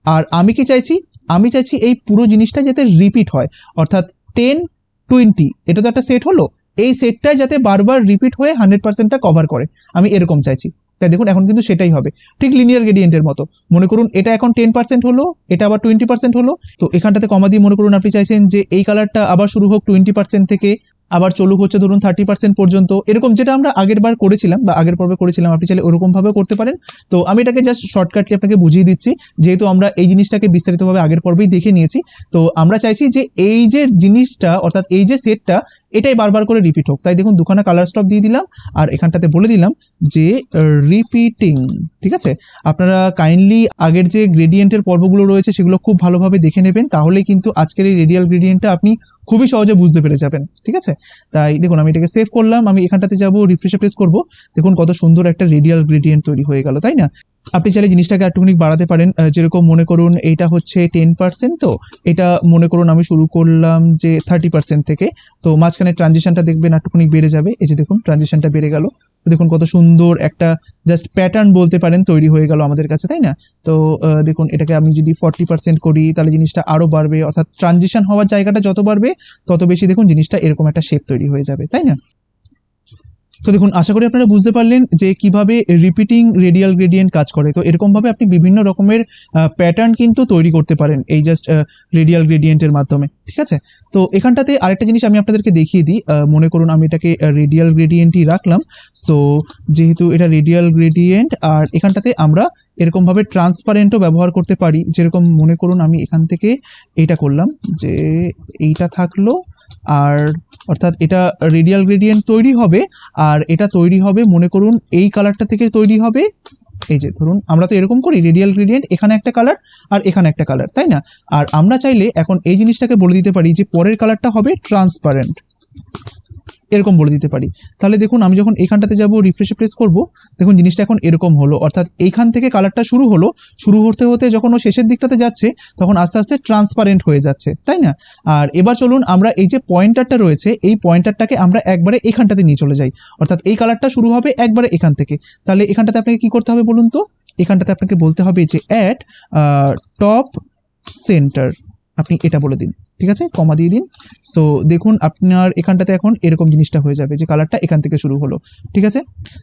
আর আমি কি চাইছি, আমি চাইছি এই পুরো জিনিসটা যাতে রিপিট হয়, অর্থাৎ 10-20 এটা তো একটা সেট হলো, এই সেটটা যাতে বারবার রিপিট হয়ে 100%টা কভার করে, আমি এরকম চাইছি। তাই দেখুন এখন কিন্তু সেটাই হবে, ঠিক লিনিয়ার গ্রেডিয়েন্টের মতো। মনে করুন এটা এখন 10% হলো, এটা আবার 20% হলো, তো এখানটাতে কমা দিয়ে মনে করুন আপনি চাইছেন যে এই কালারটা আবার শুরু হোক 20% থেকে, আবার চলুক হচ্ছে ধরুন 30% পর্যন্ত, এরকম যেটা আমরা আগের বার করেছিলাম বা আগের পর্বে করেছিলাম, আপনি চাইলে ওরকম ভাবে করতে পারেন। তো আমি এটাকে জাস্ট শর্টকাটলি আপনাকে বুঝিয়ে দিচ্ছি, যেহেতু আমরা এই জিনিসটাকে বিস্তারিতভাবে আগের পর্বেই দেখে নিয়েছি। তো আমরা চাইছি যে এই যে জিনিসটা অর্থাৎ এই যে সেটটা এটাই বারবার করে রিপিট হোক। তাই দেখুন দুখানা কালার স্টপ দিয়ে দিলাম আর এখানটাতে বলে দিলাম যে রিপিটিং। ঠিক আছে, আপনারা কাইন্ডলি আগের যে গ্রেডিয়েন্টের পর্বগুলো রয়েছে সেগুলো খুব ভালোভাবে দেখে নেবেন, তাহলে কিন্তু আজকের এই রেডিয়াল গ্রেডিয়েন্টটা আপনি খুবই সহজে বুঝতে পেরে যাবেন। ঠিক আছে, তাই দেখুন আমি এটাকে সেভ করলাম, আমি এখানটাতে যাব, রিফ্রেশে প্রেস করব, দেখুন কত সুন্দর একটা রেডিয়াল গ্রেডিয়েন্ট তৈরি হয়ে গেল, তাই না? আপনি চাইলে জিনিসটাকে একটুখানি বাড়াতে পারেন, যেরকম মনে করুন এইটা হচ্ছে 10%, তো এটা মনে করুন আমি শুরু করলাম যে 30% থেকে, তো মাঝখানে ট্রানজিশনটা দেখবেন একটুখানি বেড়ে যাবে, এই যে দেখুন ট্রানজিশনটা বেড়ে গেল, দেখুন কত সুন্দর একটা জাস্ট প্যাটার্ন বলতে পারেন তৈরি হয়ে গেল আমাদের কাছে, তাই না? তো দেখুন এটাকে আমি যদি 40% করি তাহলে জিনিসটা আরও বাড়বে, অর্থাৎ ট্রানজিশন হওয়ার জায়গাটা যত বাড়বে তত বেশি দেখুন জিনিসটা এরকম একটা শেপ তৈরি হয়ে যাবে, তাই না? তো দেখুন আশা করি আপনারা বুঝতে পারলেন যে কিভাবে রিপিটিং রেডিয়াল গ্রেডিয়েন্ট কাজ করে। তো এরকমভাবে আপনি বিভিন্ন রকমের প্যাটার্ন কিন্তু তৈরি করতে পারেন এই জাস্ট রেডিয়াল গ্রেডিয়েন্টের মাধ্যমে। ঠিক আছে, তো এখানটাতে আরেকটা জিনিস আমি আপনাদেরকে দেখিয়ে দিই। মনে করুন আমি এটাকে রেডিয়াল গ্রেডিয়েন্টই রাখলাম। সো যেহেতু এটা রেডিয়াল গ্রেডিয়েন্ট, আর এখানটাতে আমরা এরকমভাবে ট্রান্সপারেন্টও ব্যবহার করতে পারি। যেরকম মনে করুন আমি এখান থেকে এইটা করলাম যে এইটা থাকলো, আর অর্থাৎ এটা রেডিয়াল গ্রেডিয়েন্ট তৈরি হবে, আর এটা তৈরি হবে মনে করুন এই কালারটা থেকে তৈরি হবে। এই যে ধরুন আমরা তো এরকম করি রেডিয়াল গ্রেডিয়েন্ট, এখানে একটা কালার আর এখানে একটা কালার, তাই না? আর আমরা চাইলে এখন এই জিনিসটাকে বলে দিতে পারি যে পরের কালারটা হবে ট্রান্সপারেন্ট, এরকম বলে দিতে পারি। তাহলে দেখুন আমি যখন এইখানটাতে যাব, রিফ্রেশে প্রেস করব, দেখুন জিনিসটা এখন এরকম হলো, অর্থাৎ এইখান থেকে কালারটা শুরু হলো, শুরু হতে হতে যখন ও শেষের দিকটাতে যাচ্ছে তখন আস্তে আস্তে ট্রান্সপারেন্ট হয়ে যাচ্ছে, তাই না? আর এবার চলুন আমরা এই যে পয়েন্টারটা রয়েছে এই পয়েন্টারটাকে আমরা একবারে এখানটাতে নিয়ে চলে যাই, অর্থাৎ এই কালারটা শুরু হবে একবারে এখান থেকে। তাহলে এখানটাতে আপনাকে কি করতে হবে বলুন তো? এখানটাতে আপনাকে বলতে হবে যে অ্যাট টপ সেন্টার, আপনি এটা বলে দিন। ঠিক আছে, কমা দিয়ে দিন। সো দেখুন আপনার এখানটাতে এখন এরকম জিনিসটা হয়ে যাবে যে কালারটা এখান থেকে শুরু হলো। ঠিক আছে,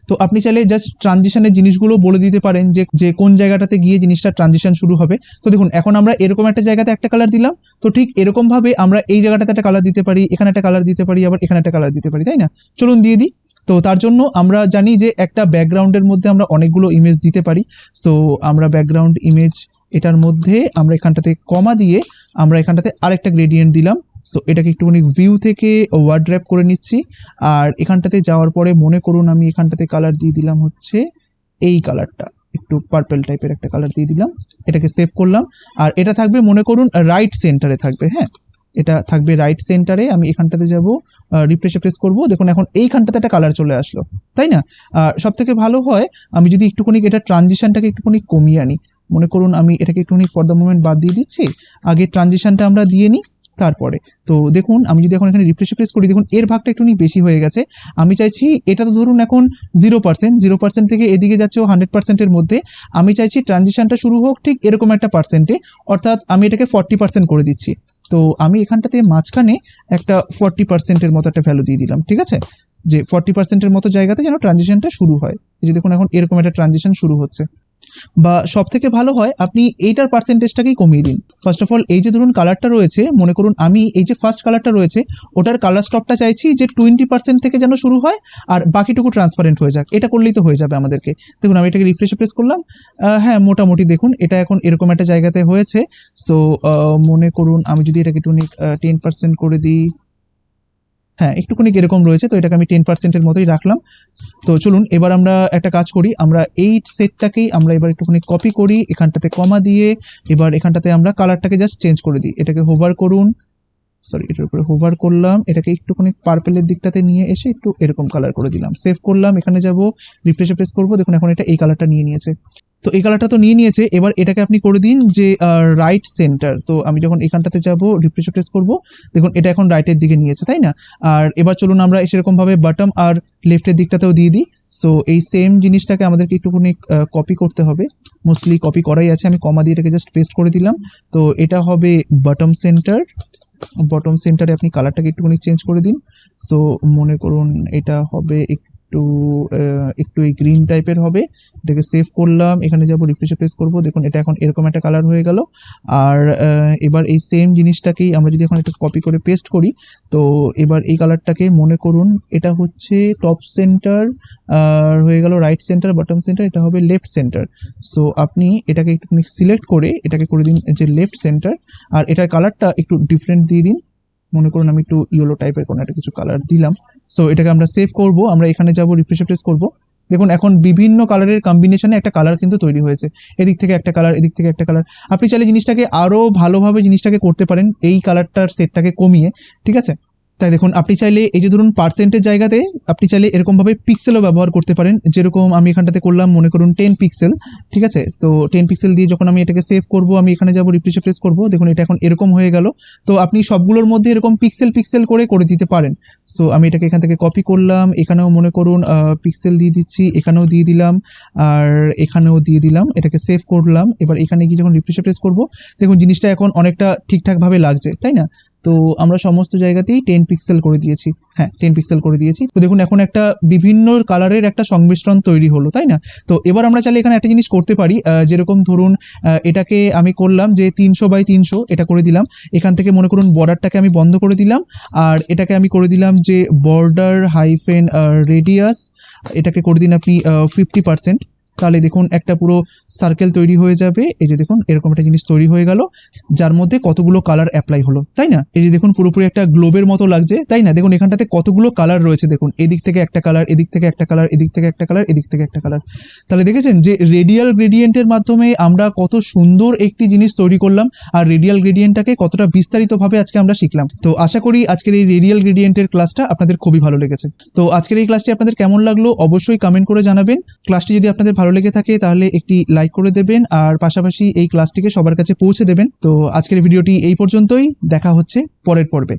তো আপনি চাইলে জাস্ট ট্রানজিশনের জিনিসগুলো বলে দিতে পারেন যে কোন জায়গাটাতে গিয়ে জিনিসটা ট্রানজিশন শুরু হবে। তো দেখুন এখন আমরা এরকম একটা জায়গাতে একটা কালার দিলাম, তো ঠিক এরকমভাবে আমরা এই জায়গাটাতে একটা কালার দিতে পারি, এখানে একটা কালার দিতে পারি, আবার এখানে একটা কালার দিতে পারি, তাই না? চলুন দিয়ে দিই। তো তার জন্য আমরা জানি যে একটা ব্যাকগ্রাউন্ডের মধ্যে আমরা অনেকগুলো ইমেজ দিতে পারি। সো আমরা ব্যাকগ্রাউন্ড ইমেজ এটার মধ্যে আমরা এখানটাতে কমা দিয়ে আমরা এখানটাতে আরেকটা গ্রেডিয়েন্ট দিলাম। সো এটাকে একটুখানি ভিউ থেকে ওয়ার্ড র্যাপ করে নিচ্ছি, আর এখানটাতে যাওয়ার পরে মনে করুন আমি এখানটাতে কালার দিয়ে দিলাম হচ্ছে এই কালারটা, একটু পার্পল টাইপের একটা কালার দিয়ে দিলাম, এটাকে সেভ করলাম। আর এটা থাকবে মনে করুন রাইট সেন্টারে থাকবে, হ্যাঁ এটা থাকবে রাইট সেন্টারে। আমি এখানটাতে যাব, রিফ্রেশে প্রেস করব, দেখুন এখন এইখানটাতে একটা কালার চলে আসলো, তাই না? আর সব থেকে ভালো হয় আমি যদি একটুখানি এটা ট্রানজিশনটাকে একটুখানি কমিয়ে আনি, মনে করুন আমি এটাকে একটুখানি ফর দ্য মোমেন্ট বাদ দিয়ে দিচ্ছি, আগে ট্রানজিশনটা আমরা দিয়ে নিই তারপরে। তো দেখুন আমি যদি এখন এখানে রিফ্রেশ প্রেস করি, দেখুন এর ভাগটা একটুখানি বেশি হয়ে গেছে। আমি চাইছি এটা তো ধরুন এখন 0% থেকে এদিকে যাচ্ছে ও 100%-এর মধ্যে, আমি চাইছি ট্রানজিশনটা শুরু হোক ঠিক এরকম একটা পার্সেন্টে, অর্থাৎ আমি এটাকে 40% করে দিচ্ছি। তো আমি এখানটাতে মাঝখানে একটা 40%-এর মতো একটা ভ্যালু দিয়ে দিলাম। ঠিক আছে, যে 40%-এর মতো জায়গাতে যেন ট্রানজিশনটা শুরু হয়। এই যে দেখুন এখন এরকম একটা ট্রানজিশন শুরু হচ্ছে। বা সব থেকে ভালো হয় আপনি এইটার পার্সেন্টেজটাকেই কমিয়ে দিন। ফার্স্ট অফ অল এই যে ধরুন কালারটা রয়েছে, মনে করুন আমি এই যে ফার্স্ট কালারটা রয়েছে ওটার কালার স্টপটা চাইছি যে 20% থেকে যেন শুরু হয় আর বাকিটুকু ট্রান্সপারেন্ট হয়ে যাক, এটা করলেই তো হয়ে যাবে আমাদেরকে। দেখুন আমি এটাকে রিফ্রেশে প্রেস করলাম, হ্যাঁ মোটামুটি দেখুন এটা এখন এরকম একটা জায়গাতে হয়েছে। সো মনে করুন আমি যদি এটাকে একটু 10% করে দিই, হ্যাঁ একটুখানি এরকম রয়েছে, তো এটাকে আমি 10%-এর মতোই রাখলাম। তো চলুন এবার আমরা একটা কাজ করি, আমরা এই সেটটাকেই আমরা এবার একটুখানি কপি করি, এখানটাতে কমা দিয়ে এবার এখানটাতে আমরা কালারটাকে জাস্ট চেঞ্জ করে দিই। এটাকে হোভার করুন, সরি এটার উপরে হোভার করলাম, এটাকে একটুখানি পার্পেলের দিকটাতে নিয়ে এসে একটু এরকম কালার করে দিলাম, সেভ করলাম, এখানে যাব, রিফ্রেশে প্রেস করবো, দেখুন এখন এটা এই কালারটা নিয়ে নিয়েছে। তো এই কালারটা তো নিয়ে নিয়েছে, এবার এটাকে আপনি করে দিন যে রাইট সেন্টার। তো আমি যখন এখানটাতে যাব, রিফ্রেশে প্রেস করব, দেখুন এটা এখন রাইটের দিকে নিয়েছে, তাই না? আর এবার চলুন আমরা সেরকমভাবে বটম আর লেফটের দিকটাতেও দিয়ে দিই। সো এই সেম জিনিসটাকে আমাদেরকে একটুখানি কপি করতে হবে, মোস্টলি কপি করাই আছে, আমি কমা দিয়ে এটাকে জাস্ট পেস্ট করে দিলাম। তো এটা হবে বটম সেন্টার। বটম সেন্টারে আপনি কালারটাকে একটুখানি চেঞ্জ করে দিন। সো মনে করুন এটা হবে একটু এই গ্রিন টাইপের হবে। এটাকে সেভ করলাম, এখানে যাব রিফ্রেশে প্রেস করব, দেখুন এটা এখন এরকম একটা কালার হয়ে গেল। আর এবার এই সেম জিনিসটাকেই আমরা যদি এখন এটা কপি করে পেস্ট করি, তো এবার এই কালারটাকে মনে করুন এটা হচ্ছে টপ সেন্টার, আর হয়ে গেল রাইট সেন্টার, বটম সেন্টার, এটা হবে লেফট সেন্টার। সো আপনি এটাকে একটুখানি সিলেক্ট করে এটাকে করে দিন যে লেফট সেন্টার, আর এটার কালারটা একটু ডিফারেন্ট দিয়ে দিন। মনে করুন আমি একটু ইয়েলো টাইপের কোনো একটা কিছু কালার দিলাম। সো এটাকে আমরা সেভ করব, আমরা এখানে যাব রিফ্রেশে প্রেস করব, দেখুন এখন বিভিন্ন কালারের কম্বিনেশনে একটা কালার কিন্তু তৈরি হয়েছে। এদিক থেকে একটা কালার, এদিক থেকে একটা কালার। আপনি চাইলে জিনিসটাকে আরও ভালোভাবে জিনিসটাকে করতে পারেন এই কালারটার সেটটাকে কমিয়ে, ঠিক আছে। তাই দেখুন আপনি চাইলে এই যে ধরুন পার্সেন্টের জায়গাতে আপনি চাইলে এরকমভাবে পিক্সেলও ব্যবহার করতে পারেন, যেরকম আমি এখানটাতে করলাম মনে করুন 10 পিক্সেল, ঠিক আছে। তো 10 পিক্সেল দিয়ে যখন আমি এটাকে সেভ করব, আমি এখানে যাব রিফ্রেশে প্রেস করব, দেখুন এটা এখন এরকম হয়ে গেল। তো আপনি সবগুলোর মধ্যে এরকম পিক্সেল পিক্সেল করে দিতে পারেন। সো আমি এটাকে এখান থেকে কপি করলাম, এখানেও মনে করুন পিক্সেল দিয়ে দিচ্ছি, এখানেও দিয়ে দিলাম, আর এখানেও দিয়ে দিলাম, এটাকে সেভ করলাম। এবার এখানে গিয়ে যখন রিফ্রেশে প্রেস করব, দেখুন জিনিসটা এখন অনেকটা ঠিকঠাকভাবে লাগছে, তাই না। তো আমরা সমস্ত জায়গাতেই 10 পিক্সেল করে দিয়েছি, হ্যাঁ 10 পিক্সেল করে দিয়েছি। তো দেখুন এখন একটা বিভিন্ন কালারের একটা সংমিশ্রণ তৈরি হলো, তাই না। তো এবার আমরা চাইলে এখানে একটা জিনিস করতে পারি, যেরকম ধরুন এটাকে আমি করলাম যে 300x300 এটা করে দিলাম। এখান থেকে মনে করুন বর্ডারটাকে আমি বন্ধ করে দিলাম, আর এটাকে আমি করে দিলাম যে বর্ডার হাইফেন রেডিয়াস, এটাকে করে দিন আপনি 50%। তাহলে দেখুন একটা পুরো সার্কেল তৈরি হয়ে যাবে। এই যে দেখুন এরকম একটা জিনিস তৈরি হয়ে গেল, যার মধ্যে কতগুলো কালার অ্যাপ্লাই হলো, তাই না। এই যে দেখুন পুরোপুরি একটা গ্লোবের মতো লাগছে, তাই না। দেখুন এখানটাতে কতগুলো কালার রয়েছে, দেখুন এদিক থেকে একটা কালার, এদিক থেকে একটা কালার, এদিক থেকে একটা কালার, এদিক থেকে একটা কালার। তাহলে দেখেছেন যে রেডিয়াল গ্রেডিয়েন্টের মাধ্যমে আমরা কত সুন্দর একটি জিনিস তৈরি করলাম, আর রেডিয়াল গ্রেডিয়েন্টটাকে কতটা বিস্তারিতভাবে আজকে আমরা শিখলাম। তো আশা করি আজকের এই রেডিয়াল গ্রেডিয়েন্টের ক্লাসটা আপনাদের খুবই ভালো লেগেছে। তো আজকের এই ক্লাসটি আপনাদের কেমন লাগলো অবশ্যই কমেন্ট করে জানাবেন। ক্লাসটি যদি আপনাদের ভালো লেগে থাকে তাহলে একটি লাইক করে দেবেন, আর পাশাপাশি এই ক্লাসটিকে সবার কাছে পৌঁছে দেবেন। তো আজকের ভিডিওটি এই পর্যন্তই, দেখা হচ্ছে পরের পর্বে।